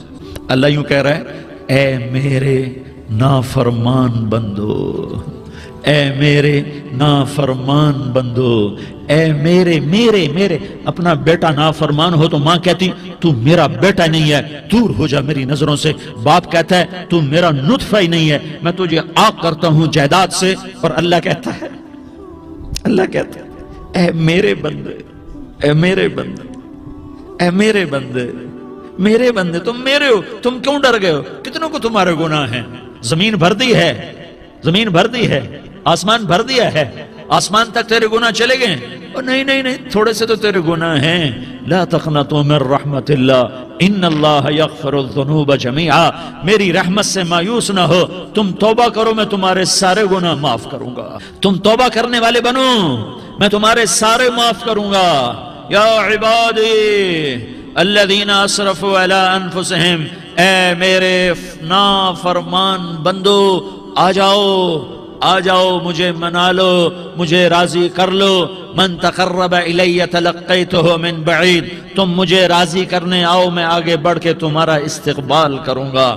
Speaker 1: اللہ یوں کہہ رہا ہے اے میرے نافرمان بندو، اے میرے نافرمان بندو، اے میرے میرے میرے اپنا بیٹا نافرمان ہو تو ماں کہتی تو میرا بیٹا نہیں ہے، دور ہو جا میری نظروں سے۔ باپ کہتا ہے تو میرا نطفہ ہی نہیں ہے، میں تجھے عاق کرتا ہوں جائیداد سے۔ اور اللہ کہتا ہے اے میرے بندے، اے میرے بندے، اے میرے بندے، میرے بندے تم میرے ہو، تم کیوں ڈر گئے ہو؟ کتنوں کو تمہارے گناہ ہیں؟ زمین بھر دی ہے، زمین بھر دی ہے، آسمان بھر دیا ہے، آسمان تک تیرے گناہ چلے گئے؟ اور نہیں نہیں نہیں، تھوڑے سے تو تیرے گناہ ہیں۔ لا تقنطوا من رحمت اللہ ان اللہ یغفر الذنوب جميعا، میری رحمت سے مایوس نہ ہو، تم توبہ کرو میں تمہارے سارے گناہ معاف کروں گا۔ تم توبہ کرنے والے بنو، میں تمہارے سارے معاف کروں گا۔ یا عبادی الذین اسرفوا علی انفسہم، اے میرے نافرمان بندو آ جاؤ مجھے منا لو، مجھے راضی کر لو۔ من تقرب الی تلقیتہ من بعید، تم مجھے راضی کرنے آؤ، میں آگے بڑھ کے تمہارا استقبال کروں گا۔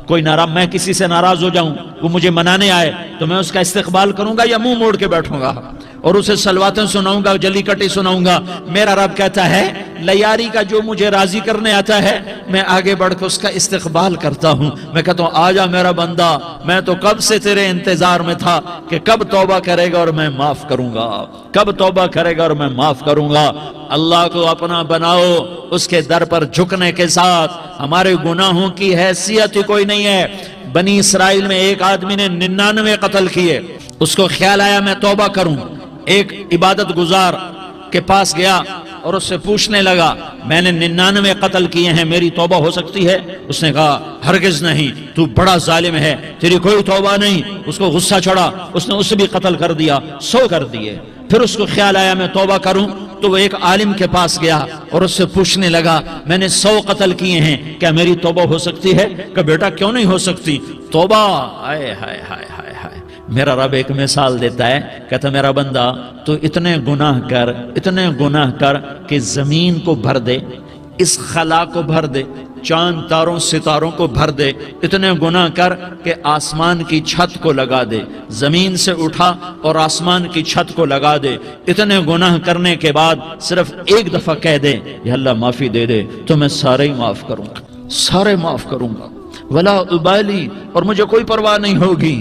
Speaker 1: کوئی ناراض، میں کسی سے ناراض ہو جاؤں، وہ مجھے منانے آئے تو میں اس کا استقبال کروں گا یا منہ موڑ کے بیٹھوں گا اور اسے سلواتیں سناؤں گا، جلی کٹی سناؤں گا؟ میرا رب کہتا ہے لیاری کا جو مجھے راضی کرنے آتا ہے میں آگے بڑھ کے اس کا استقبال کرتا ہوں۔ میں کہتا ہوں آجا میرا بندہ، میں تو کب سے تیرے انتظار میں تھا کہ کب توبہ کرے گا اور میں معاف کروں گا، کب توبہ کرے گا اور میں معاف کروں گا۔ اللہ کو اپنا بناؤ، اس کے در پر جھکنے کے ساتھ۔ ہمارے گناہوں کی حیثیت ہی کوئی نہیں ہے۔ بنی اسرائیل میں ایک آدمی نے 99 قتل کیے، اس کو خیال آیا میں توبہ کروں، ایک عبادت گزار کے پاس گیا اور اس سے پوچھنے لگا میں نے 99 قتل کیے ہیں، میری توبہ ہو سکتی ہے؟ اس نے کہا ہرگز نہیں، تو بڑا ظالم ہے، تیری کوئی توبہ نہیں۔ اس کو غصہ چڑھا، اس نے اسے بھی قتل کر دیا، 100 کر دیے۔ پھر اس کو خیال آیا میں توبہ کروں، تو وہ ایک عالم کے پاس گیا اور اس سے پوچھنے لگا میں نے 100 قتل کیے ہیں، کیا میری توبہ ہو سکتی ہے؟ کہ بیٹا کیوں نہیں ہو سکتی توبہ؟ آئے ہائے ہائے ہائے ہائے۔ میرا رب ایک مثال دیتا ہے، کہتا میرا بندہ تو اتنے گناہ کر کہ زمین کو بھر دے، اس خلا کو بھر دے، چاند تاروں ستاروں کو بھر دے، اتنے گناہ کر کہ آسمان کی چھت کو لگا دے، زمین سے اٹھا اور آسمان کی چھت کو لگا دے۔ اتنے گناہ کرنے کے بعد صرف ایک دفعہ کہہ دے یا اللہ معافی دے دے تو میں سارے ہی معاف کروں گا، سارے معاف کروں گا، ولا ابالی، اور مجھے کوئی پرواہ نہیں ہوگی۔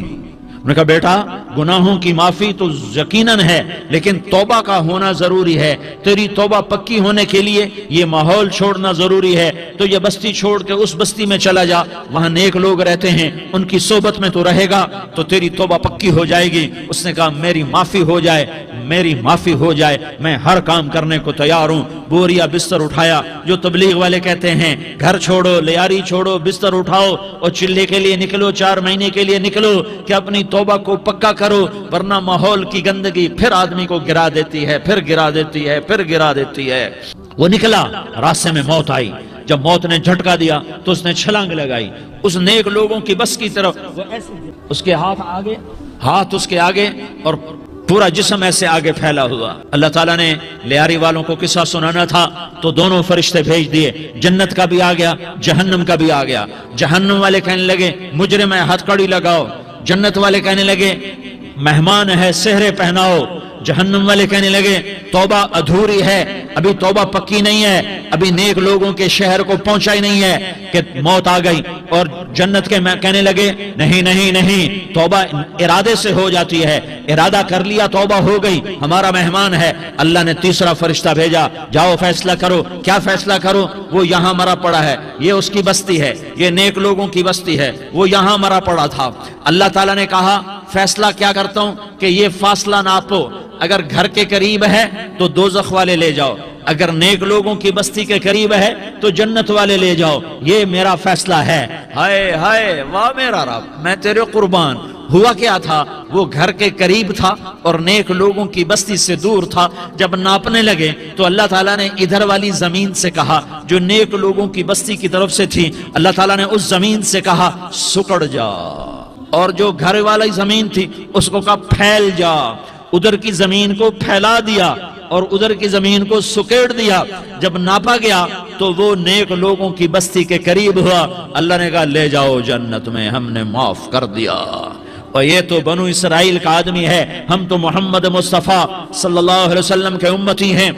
Speaker 1: انہوں نے کہا بیٹا گناہوں کی معافی تو یقیناً ہے، لیکن توبہ کا ہونا ضروری ہے۔ تیری توبہ پکی ہونے کے لیے یہ ماحول چھوڑنا ضروری ہے۔ تو یہ بستی چھوڑ کے اس بستی میں چلا جا، وہاں نیک لوگ رہتے ہیں، ان کی صحبت میں تو رہے گا تو تیری توبہ پکی ہو جائے گی۔ اس نے کہا میری معافی ہو جائے، میری معافی ہو جائے، میں ہر کام کرنے کو تیار ہوں۔ بوریا بستر اٹھایا، جو تبلیغ والے کہتے ہیں گھر چھوڑو، لیاری چھوڑو، بستر اٹھاؤ اور چلے کے لیے نکلو، 4 مہینے کے لیے نکلو کہ اپنی توبہ کو پکا کرو، ورنہ ماحول کی گندگی پھر آدمی کو گرا دیتی ہے، پھر گرا دیتی ہے، پھر گرا دیتی ہے۔ وہ نکلا، راستے میں موت آئی، جب موت نے جھٹکا دیا تو اس نے چھلانگ لگائی اس نیک لوگوں کی بس کی طرف، وہ ایسے اس کے ہاتھ اس کے آگے اور پورا جسم ایسے آگے پھیلا ہوا۔ اللہ تعالیٰ نے لیاری والوں کو قصہ سنانا تھا تو دونوں فرشتے بھیج دیے، جنت کا بھی آ گیا، جہنم کا بھی آ گیا۔ جہنم والے کہنے لگے مجرم ہے ہتھ کڑی لگاؤ، جنت والے کہنے لگے مہمان ہے سہرے پہناؤ، جہنم والے کہنے لگے توبہ ادھوری ہے، ابھی توبہ پکی نہیں ہے، ابھی نیک لوگوں کے شہر کو پہنچا ہی نہیں ہے کہ موت آ گئی۔ اور جنت کے کہنے لگے نہیں نہیں نہیں، توبہ ارادے سے ہو جاتی ہے، ارادہ کر لیا توبہ ہو گئی، ہمارا مہمان ہے۔ اللہ نے تیسرا فرشتہ بھیجا، جاؤ فیصلہ کرو۔ کیا فیصلہ کرو؟ وہ یہاں مرا پڑا ہے، یہ اس کی بستی ہے، یہ نیک لوگوں کی بستی ہے، وہ یہاں مرا پڑا تھا۔ اللہ تعالیٰ نے کہا فیصلہ کیا کرتا ہوں کہ یہ فاصلہ ناپو، اگر گھر کے قریب ہے تو دوزخ والے لے جاؤ، اگر نیک لوگوں کی بستی کے قریب ہے تو جنت والے لے جاؤ، یہ میرا فیصلہ ہے۔ ہائے ہائے واہ میرا رب، میں تیرے قربان، ہوا کیا تھا؟ وہ گھر کے قریب تھا اور نیک لوگوں کی بستی سے دور تھا۔ جب ناپنے لگے تو اللہ تعالیٰ نے ادھر والی زمین سے کہا جو نیک لوگوں کی بستی کی طرف سے تھی، اللہ تعالیٰ نے اس زمین سے کہا سکڑ جا، اور جو گھر والی زمین تھی اس کو کہا پھیل جا۔ ادھر کی زمین کو پھیلا دیا اور ادھر کی زمین کو سکیڑ دیا۔ جب ناپا گیا تو وہ نیک لوگوں کی بستی کے قریب ہوا۔ اللہ نے کہا لے جاؤ جنت میں، ہم نے معاف کر دیا۔ اور یہ تو بنو اسرائیل کا آدمی ہے، ہم تو محمد مصطفیٰ صلی اللہ علیہ وسلم کے امتی ہیں۔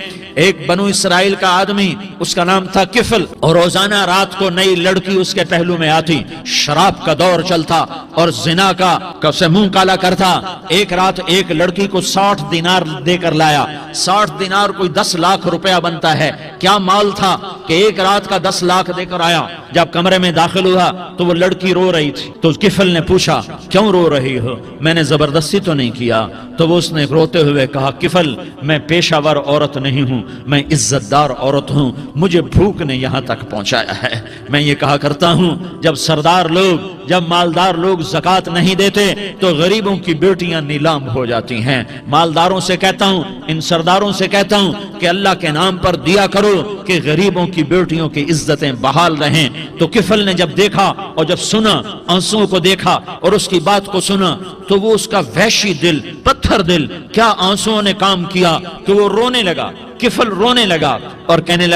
Speaker 1: ایک بنو اسرائیل کا آدمی، اس کا نام تھا کفل، اور روزانہ رات کو نئی لڑکی اس کے پہلو میں آتی، شراب کا دور چلتا اور زنا کا سے منہ کالا کرتا۔ ایک رات ایک لڑکی کو 60 دینار دے کر لایا۔ 60 دینار کوئی 10 لاکھ روپیہ بنتا ہے۔ کیا مال تھا کہ ایک رات کا 10 لاکھ دے کر آیا۔ جب کمرے میں داخل ہوا تو وہ لڑکی رو رہی تھی، تو کفل نے پوچھا کیوں رو رہی ہو؟ میں نے زبردستی تو نہیں کیا۔ تو وہ اس نے روتے ہوئے کہا کفل میں پیشہ ور عورت نہیں ہوں، میں عزت دار عورت ہوں، مجھے بھوک نے یہاں تک پہنچایا ہے۔ میں یہ کہا کرتا ہوں جب سردار لوگ، جب مالدار لوگ زکوٰۃ نہیں دیتے تو غریبوں کی بیٹیاں نیلام ہو جاتی ہیں۔ مالداروں سے کہتا ہوں، ان سرداروں سے کہتا ہوں کہ اللہ کے نام پر دیا کرو کہ غریبوں کی بیٹیوں کی عزتیں بحال رہیں۔ تو کفل نے جب دیکھا اور جب سنا، آنسوں کو دیکھا اور اس کی بات کو سنا، تو وہ اس کا وحشی دل، پتھر دل، کیا آنسوں نے کام کیا کہ وہ رونے لگا۔ کفل رونے لگا اور کہنے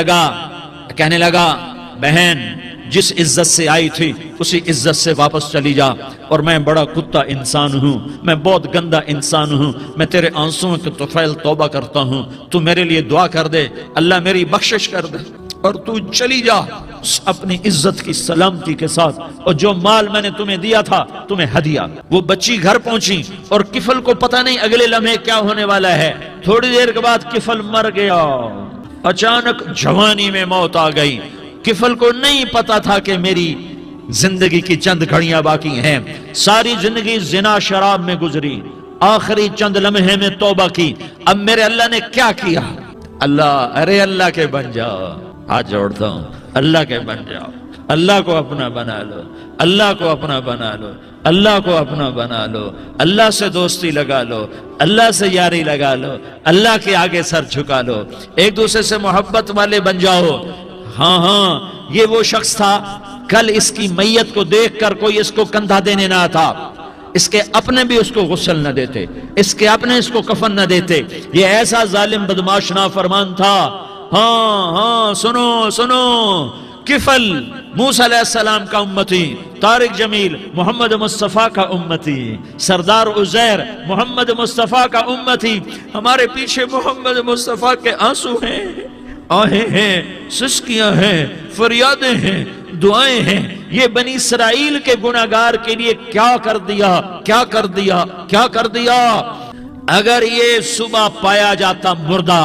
Speaker 1: لگا بہن جس عزت سے آئی تھی اسی عزت سے واپس چلی جا، اور میں بڑا کتا انسان ہوں، میں بہت گندا انسان ہوں، میں تیرے آنسوں کے طفیل توبہ کرتا ہوں، تو میرے لیے دعا کر دے، اللہ میری بخشش کر دے اور تو چلی جا اپنی عزت کی سلامتی کے ساتھ، اور جو مال میں نے تمہیں دیا تھا تمہیں ہدیہ۔ وہ بچی گھر پہنچی اور کفل کو پتہ نہیں اگلے لمحے کیا ہونے والا ہے۔ تھوڑی دیر کے بعد کفل مر گیا، اچانک جوانی میں موت آ گئی۔ کفل کو نہیں پتا تھا کہ میری زندگی کی چند گھڑیاں باقی ہیں۔ ساری زندگی زنا شراب میں گزری، آخری چند لمحے میں توبہ کی۔ اب میرے اللہ نے کیا کیا؟ اللہ کے بن جاؤ، ہاتھ جوڑتا ہوں، اللہ کے بن جاؤ، اللہ کو اپنا بنا لو، اللہ کو اپنا بنا لو، اللہ کو اپنا بنا لو، اللہ سے دوستی لگا لو، اللہ سے یاری لگا لو، اللہ کے آگے سر جھکا لو، ایک دوسرے سے محبت والے بن جاؤ۔ ہاں یہ وہ شخص تھا، کل اس کی میت کو دیکھ کر کوئی اس کو کندھا دینے نہ تھا، اس کے اپنے بھی اس کو غسل نہ دیتے، اس کے اپنے اس کو کفن نہ دیتے۔ یہ ایسا ظالم بدماش نافرمان تھا۔ ہاں سنو کفل موسیٰ علیہ السلام کا امتی، طارق جمیل محمد مصطفیٰ کا امتی، سردار عزیر محمد مصطفیٰ کا امتی۔ ہمارے پیچھے محمد مصطفیٰ کے آنسو ہیں، آہیں ہیں، سسکیاں ہیں، فریادیں ہیں، دعائیں ہیں۔ یہ بنی اسرائیل کے گناہگار کے لیے کیا کر دیا۔ اگر یہ صبح پایا جاتا مردہ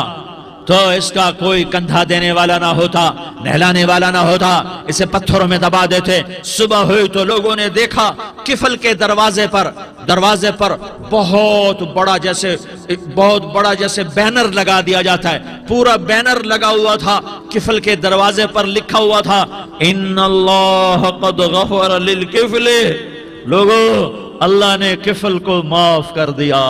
Speaker 1: تو اس کا کوئی کندھا دینے والا نہ ہوتا، نہلانے والا نہ ہوتا، اسے پتھروں میں دبا دیتے۔ صبح ہوئی تو لوگوں نے دیکھا کفل کے دروازے پر بہت بڑا جیسے بینر لگا دیا جاتا ہے، پورا بینر لگا ہوا تھا، کفل کے دروازے پر لکھا ہوا تھا ان اللہ قد غفر للکفل۔ لوگوں، اللہ نے کفل کو معاف کر دیا۔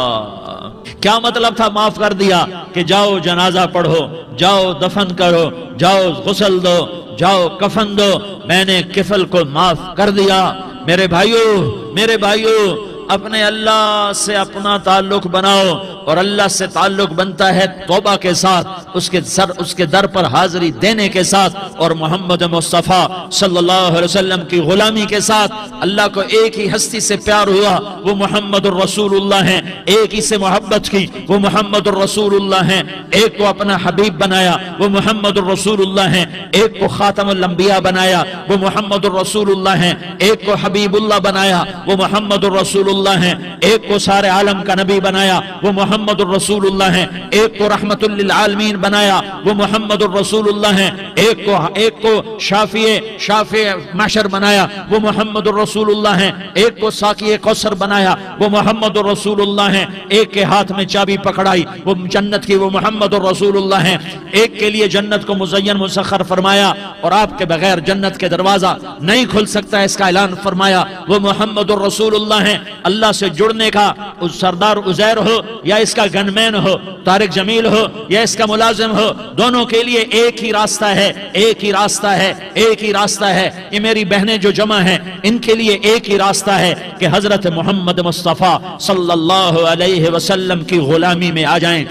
Speaker 1: کیا مطلب تھا معاف کر دیا؟ کہ جاؤ جنازہ پڑھو، جاؤ دفن کرو، جاؤ غسل دو، جاؤ کفن دو، میں نے کفل کو معاف کر دیا۔ میرے بھائیو اپنے اللہ سے اپنا تعلق بناؤ، اور اللہ سے تعلق بنتا ہے توبہ کے ساتھ، اس کے در پر حاضری دینے کے ساتھ، اور محمد مصطفیٰ صلی اللہ علیہ وسلم کی غلامی کے ساتھ۔ اللہ کو ایک ہی ہستی سے پیار ہوا، وہ محمد الرسول اللہ ہیں، ایک ہی سے محبت کی، وہ محمد الرسول اللہ ہیں، ایک کو اپنا حبیب بنایا، وہ محمد الرسول اللہ ہیں، ایک کو خاتم الانبیاء بنایا، وہ محمد الرسول اللہ ہیں، ایک کو حبیب اللہ بنایا، وہ محمد الرسول اللہ ہیں، ایک کو سارے عالم کا نبی بنایا، وہ محمد الرسول اللہ ہیں، ایک کو رحمت للعالمین بنایا، وہ محمد الرسول اللہ ہیں، ایک کو شافع محشر بنایا، وہ محمد الرسول اللہ ہیں، ایک کو ساقی کوثر بنایا، وہ محمد الرسول اللہ ہیں، ایک کے ہاتھ میں چابی پکڑائی، وہ جنت کی، وہ محمد الرسول اللہ ہیں، ایک کے لیے جنت کو مزین مسخر فرمایا اور آپ کے بغیر جنت کے دروازہ نہیں کھل سکتا، اس کا اعلان فرمایا، وہ محمد الرسول اللہ ہیں۔ اللہ سے جڑنے کا، سردار عزیر ہو یا اس کا گنمین ہو، طارق جمیل ہو یا اس کا ملازم ہو، دونوں کے لیے ایک ہی راستہ ہے، ایک ہی راستہ ہے، ایک ہی راستہ ہے۔ یہ میری بہنیں جو جمع ہیں ان کے لیے ایک ہی راستہ ہے کہ حضرت محمد مصطفیٰ صلی اللہ علیہ وسلم کی غلامی میں آ جائیں،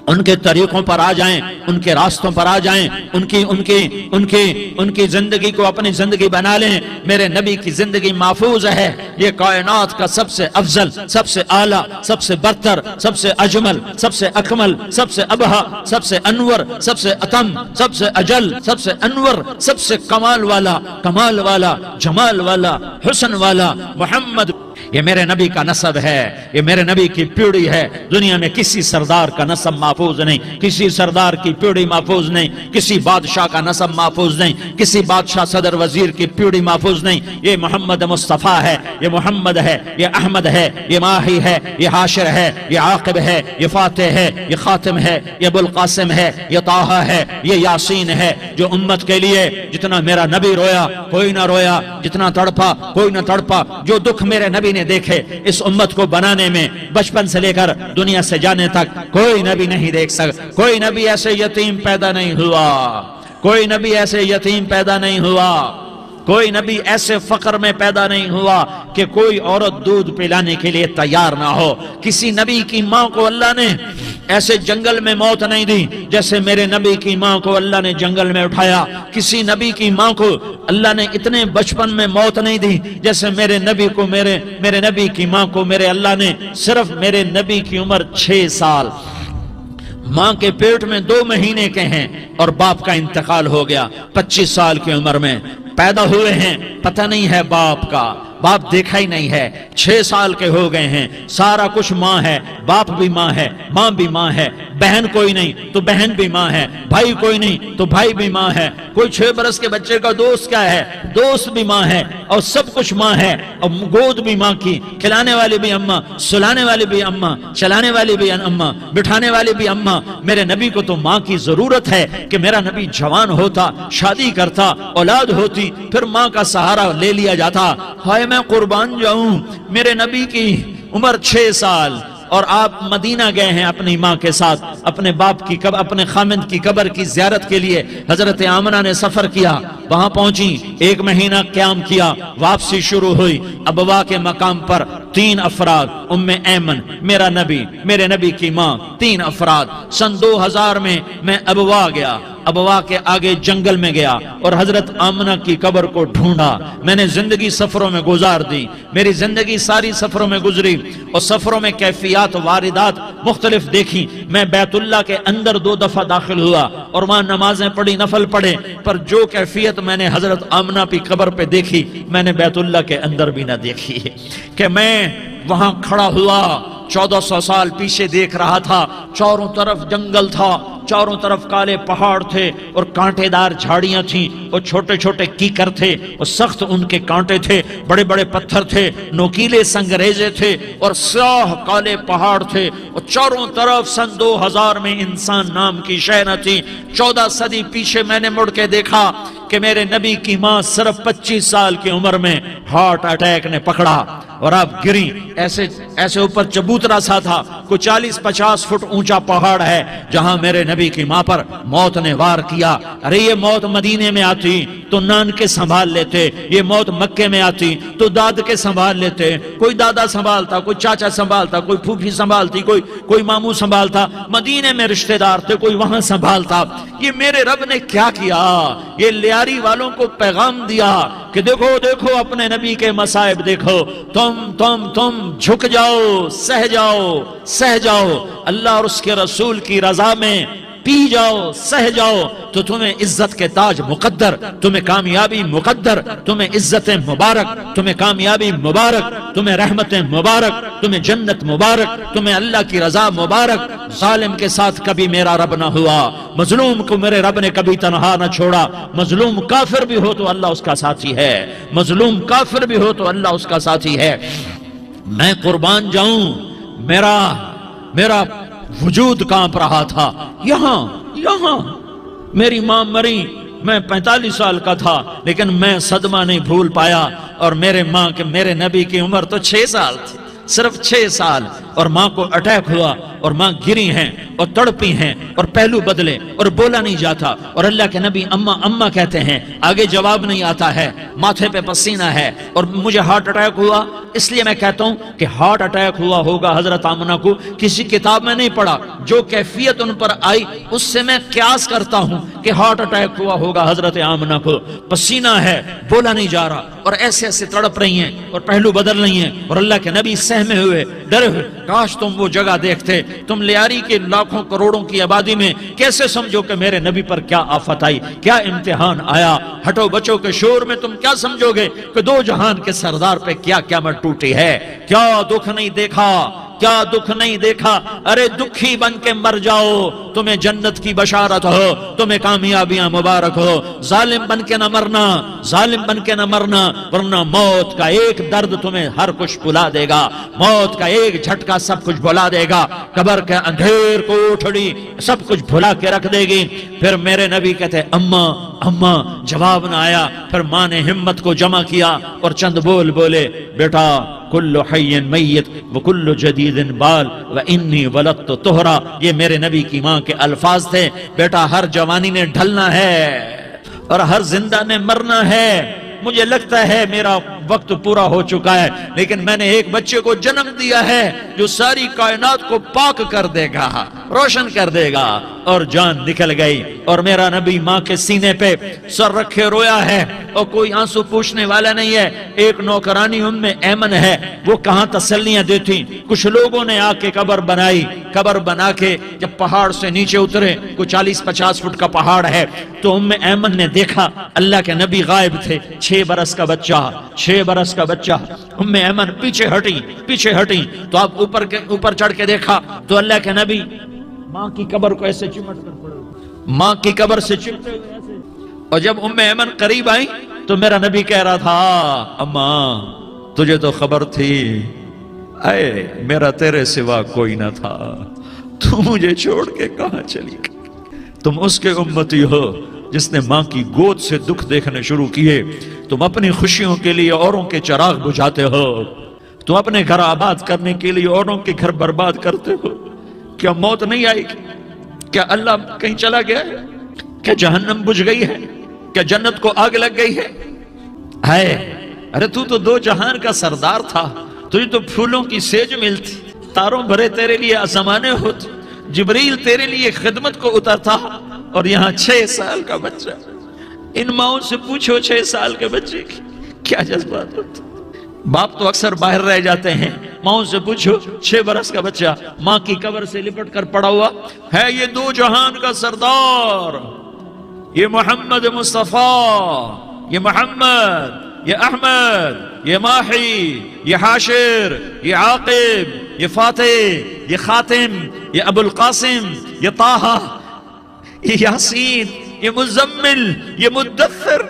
Speaker 1: ان کے طریقوں پر آ جائیں، ان کے راستوں پر آ جائیں، ان کی زندگی کو اپنی زندگی بنا لیں۔ میرے نبی کی زندگی محفوظ ہے۔ یہ کائنات کا سب سے افضل، سب سے اعلیٰ، سب سے برتر، سب سے اجمل، سب سے اکمل، سب سے ابہا، سب سے انور، سب سے اتم، سب سے اجل، سب سے انور، سب سے کمال والا، جمال والا، حسن والا محمد، یہ میرے نبی کا نسب ہے، یہ میرے نبی کی پیڑھی ہے۔ دنیا میں کسی سردار کا نسب محفوظ نہیں، کسی سردار کی پیڑھی محفوظ نہیں، کسی بادشاہ کا نسب محفوظ نہیں، کسی بادشاہ صدر وزیر کی پیڑھی محفوظ نہیں۔ یہ محمد مصطفیٰ ہے، یہ محمد ہے، یہ احمد ہے، یہ ماہی ہے، یہ حاشر ہے، یہ عاقب ہے، یہ فاتح ہے، یہ خاتم ہے، یہ ابو القاسم ہے، یہ طٰہٰ ہے، یہ یاسین ہے، جو امت کے لیے جتنا میرا نبی رویا کوئی نہ رویا، جتنا تڑپا کوئی نہ تڑپا، جو دکھ میرے نبی نے دیکھے اس امت کو بنانے میں، بچپن سے لے کر دنیا سے جانے تک کوئی نبی نہیں دیکھ سکتا۔ کوئی نبی ایسے یتیم پیدا نہیں ہوا، کوئی نبی ایسے یتیم پیدا نہیں ہوا، کوئی نبی ایسے فقر میں پیدا نہیں ہوا کہ کوئی عورت دودھ پلانے کے لیے تیار نہ ہو۔ کسی نبی کی ماں کو اللہ نے ایسے جنگل میں موت نہیں دی جیسے میرے نبی کی ماں کو اللہ نے جنگل میں اٹھایا۔ کسی نبی کی ماں کو اللہ نے اتنے بچپن میں موت نہیں دی جیسے میرے نبی کو، میرے نبی کی ماں کو میرے اللہ نے صرف میرے نبی کی عمر 6 سال، ماں کے پیٹ میں 2 مہینے کے ہیں اور باپ کا انتقال ہو گیا 25 سال کی عمر میں پیدا ہوئے ہیں، پتہ نہیں ہے باپ کا، باپ دیکھا ہی نہیں ہے، 6 سال کے ہو گئے ہیں، سارا کچھ ماں ہے، باپ بھی ماں ہے، ماں بھی ماں ہے، بہن کوئی نہیں تو بہن بھی ماں ہے، بھائی کوئی نہیں تو بھائی بھی ماں ہے، کوئی 6 برس کے بچے کا دوست کیا ہے، دوست بھی ماں ہے، اور سب کچھ ماں ہے، اور گود بھی ماں کی، کھلانے والی بھی اماں، سلانے والی بھی اماں، چلانے والی بھی اماں، بٹھانے والی بھی اماں۔ میرے نبی کو تو ماں کی ضرورت ہے کہ میرا نبی جوان ہوتا، شادی کرتا، اولاد ہوتی، پھر ماں کا سہارا لے لیا جاتا۔ ہائے میں قربان جاؤں، میرے نبی کی عمر 6 سال اور آپ مدینہ گئے ہیں اپنی ماں کے ساتھ، اپنے باپ کی اپنے خامند کی قبر کی زیارت کے لیے حضرت آمنہ نے سفر کیا، وہاں پہنچی، 1 مہینہ قیام کیا، واپسی شروع ہوئی، ابوا کے مقام پر 3 افراد، ام ایمن، میرا نبی، میرے نبی کی ماں، 3 افراد۔ سن 2000 میں میں ابوا گیا، ابوا کے آگے جنگل میں گیا اور حضرت آمنہ کی قبر کو ڈھونڈا۔ میں نے زندگی سفروں میں گزار دی، میری زندگی ساری سفروں میں گزری، اور سفروں میں کیفیات واردات مختلف دیکھی۔ میں بیت اللہ کے اندر 2 دفعہ داخل ہوا اور وہاں نمازیں پڑھی، نفل پڑھے، پر جو کیفیت میں نے حضرت آمنہ کی قبر پہ دیکھی میں نے بیت اللہ کے اندر بھی نہ دیکھی، کہ میں وہاں کھڑا ہوا 1400 سال پیچھے دیکھ رہا تھا، چاروں طرف جنگل تھا، چاروں طرف کالے پہاڑ تھے اور کانٹے دار جھاڑیاں تھیں اور چھوٹے چھوٹے کیکر تھے اور سخت ان کے کانٹے تھے، بڑے بڑے پتھر تھے، نوکیلے سنگریزے تھے اور سیاہ کالے پہاڑ تھے، اور چاروں طرف سن 2000 میں انسان نام کی شے نہ تھی۔ 14 صدی پیچھے میں نے مڑ کے دیکھا کہ میرے نبی کی ماں صرف 25 سال کی عمر میں ہارٹ اٹیک نے پکڑا اور آپ گری، ایسے اوپر چبوترا سا تھا، کوئی 40-50 فٹ اونچا پہاڑ ہے جہاں میرے نبی کی ماں پر موت نے وار کیا۔ ارے یہ موت مدینے میں آتی تو نان کے سنبھال لیتے، یہ موت مکے میں آتی تو داد کے سنبھال لیتے، کوئی دادا سنبھالتا، کوئی چاچا سنبھالتا، کوئی پھوپھی سنبھالتی، کوئی ماموں سنبھالتا، مدینے میں رشتہ دار تھے، کوئی وہاں سنبھالتا۔ یہ میرے رب نے کیا کیا؟ یہ لیاری والوں کو پیغام دیا کہ دیکھو دیکھو اپنے نبی کے مصائب دیکھو، تم جھک جاؤ، سہ جاؤ، اللہ اور اس کے رسول کی رضا میں پی جاؤ، سہ جاؤ، تو تمہیں عزت کے تاج مقدر، تمہیں کامیابی مقدر، تمہیں عزت مبارک، تمہیں کامیابی مبارک، تمہیں رحمت مبارک، تمہیں جنت مبارک، تمہیں اللہ کی رضا مبارک۔ ظالم کے ساتھ کبھی میرا رب نہ ہوا، مظلوم کو میرے رب نے کبھی تنہا نہ چھوڑا۔ مظلوم کافر بھی ہو تو اللہ اس کا ساتھی ہے، مظلوم کافر بھی ہو تو اللہ اس کا ساتھی ہے۔ میں قربان جاؤں، میرا وجود کانپ رہا تھا۔ یہاں میری ماں مری، میں 45 سال کا تھا، لیکن میں صدمہ نہیں بھول پایا، اور میرے نبی کی عمر تو 6 سال تھی، صرف 6 سال، اور ماں کو اٹیک ہوا اور ماں گری ہیں اور تڑپی ہیں اور پہلو بدلے اور بولا نہیں جاتا، اور اللہ کے نبی اماں اماں کہتے ہیں، آگے جواب نہیں آتا ہے، ماتھے پہ پسینہ ہے، اور مجھے ہارٹ اٹیک ہوا۔ اس لیے میں کہتا ہوں کہ ہارٹ اٹیک ہوا ہوگا حضرت آمنہ کو، کسی کتاب میں نہیں پڑھا، جو کیفیت ان پر آئی اس سے میں قیاس کرتا ہوں کہ ہارٹ اٹیک ہوا ہوگا حضرت آمنہ کو۔ پسینہ ہے، بولا نہیں جا رہا، اور ایسے ایسے تڑپ رہی ہیں اور پہلو بدل رہی ہیں، اور اللہ کے نبی سہمے ہوئے، ڈرے ہوئے، کاش تم وہ جگہ دیکھتے، تم لیاری کے لاکھوں کروڑوں کی آبادی میں کیسے سمجھو کہ میرے نبی پر کیا آفت آئی، کیا امتحان آیا۔ ہٹو بچوں کے شور میں تم کیا سمجھو گے کہ 2 جہان کے سردار پہ کیا قیامت ٹوٹی ہے، کیا دکھ نہیں دیکھا، کیا دکھ نہیں دیکھا۔ ارے دکھی بن کے مر جاؤ، تمہیں جنت کی بشارت ہو، تمہیں کامیابیاں مبارک ہو۔ ظالم بن کے نہ مرنا، ظالم بن کے نہ مرنا، ورنہ موت کا ایک درد تمہیں ہر کچھ بھلا دے گا، موت کا ایک جھٹکا سب کچھ بھلا دے گا، قبر کے اندھیر کو اٹھڑی سب کچھ بھلا کے رکھ دے گی۔ پھر میرے نبی کہتے اماں اماں، جواب نہ آیا۔ پھر ماں نے ہمت کو جمع کیا اور چند بول بولے، بیٹا کل حی میت وکل جدید بال وانی ولدت طہرا، یہ میرے نبی کی ماں کے الفاظ تھے۔ بیٹا ہر جوانی نے ڈھلنا ہے اور ہر زندہ نے مرنا ہے۔ مجھے لگتا ہے میرا وقت پورا ہو چکا ہے، لیکن میں نے ایک بچے کو جنم دیا ہے جو ساری کائنات کو پاک کر دے گا، روشن کر دے گا۔ اور جان نکل گئی، اور میرا نبی ماں کے سینے پہ سر رکھے رویا ہے، اور کوئی آنسو پوچھنے والا نہیں ہے۔ ایک نوکرانی ام ایمن ہے، وہ کہاں تسلیاں دیتی۔ کچھ لوگوں نے آ کے قبر بنائی، قبر بنا کے جب پہاڑ سے نیچے اترے، کوئی 40-50 فٹ کا پہاڑ ہے، تو ام ایمن نے دیکھا اللہ کے نبی غائب تھے، 6 برس کا بچہ، 6 برس کا بچہ۔ ام ایمن پیچھے ہٹی تو آپ اوپر چڑھ کے دیکھا تو اللہ کے نبی ماں کی قبر کو ایسے چمٹ کر پڑے، ماں کی قبر سے چمٹے ہوئے ایسے۔ اور جب ام ایمن قریب آئی تو میرا نبی کہہ رہا تھا، اماں تجھے تو خبر تھی، اے میرا تیرے سوا کوئی نہ تھا، تو مجھے چھوڑ کے کہاں چلی گئی؟ تم اس کے امتی ہو جس نے ماں کی گود سے دکھ دیکھنے شروع کیے۔ تم اپنی خوشیوں کے لیے اوروں کے چراغ بجھاتے ہو، تم اپنے گھر آباد کرنے کے لیے اوروں کے گھر برباد کرتے ہو۔ کیا موت نہیں آئے گی؟ کیا اللہ کہیں چلا گیا ہے؟ کیا جہنم بجھ گئی ہے؟ کیا جنت کو آگ لگ گئی ہے؟ ارے تو 2 جہان کا سردار تھا، تجھے تو پھولوں کی سیج ملتی، تاروں بھرے تیرے لیے آسمانے ہوتے، جبریل تیرے لیے خدمت کو اترتا، اور یہاں 6 سال کا بچہ۔ ان ماؤں سے پوچھو 6 سال کے بچے کی کیا جذبات ہوتے۔ باپ تو اکثر باہر رہ جاتے ہیں، ماؤں سے پوچھو 6 برس کا بچہ ماں کی قبر سے لپٹ کر پڑا ہوا ہے۔ یہ 2 جہان کا سردار، یہ محمد مصطفیٰ، یہ محمد، یہ احمد، یہ ماحی، یہ حاشر، یہ عاقب، یہ فاتح، یہ خاتم، یہ ابو القاسم، یہ طٰہٰ، یہ یاسین، یہ مزمل، یہ مدثر،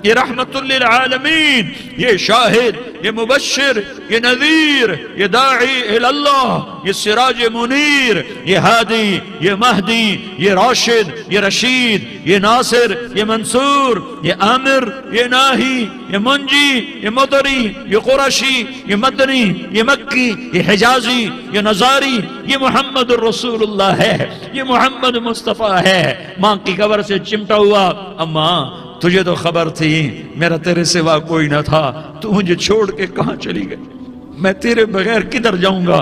Speaker 1: یہ رحمت للعالمین، یہ شاہد، یہ مبشر، یہ نذیر، یہ داعی اللہ، یہ سراج منیر، یہ ہادی، یہ مہدی، یہ راشد، یہ رشید، یہ ناصر، یہ منصور، یہ عامر، یہ ناہی، یہ منجی، یہ مدری، یہ قرشی، یہ مدنی، یہ مکی، یہ حجازی، یہ نظاری، یہ محمد الرسول اللہ ہے، یہ محمد مصطفیٰ ہے۔ ماں کی قبر سے چمٹا ہوا، اماں تجھے تو خبر تھی میرا تیرے سوا کوئی نہ تھا، تو مجھے چھوڑ کے کہاں چلی گئی؟ میں تیرے بغیر کدھر جاؤں گا؟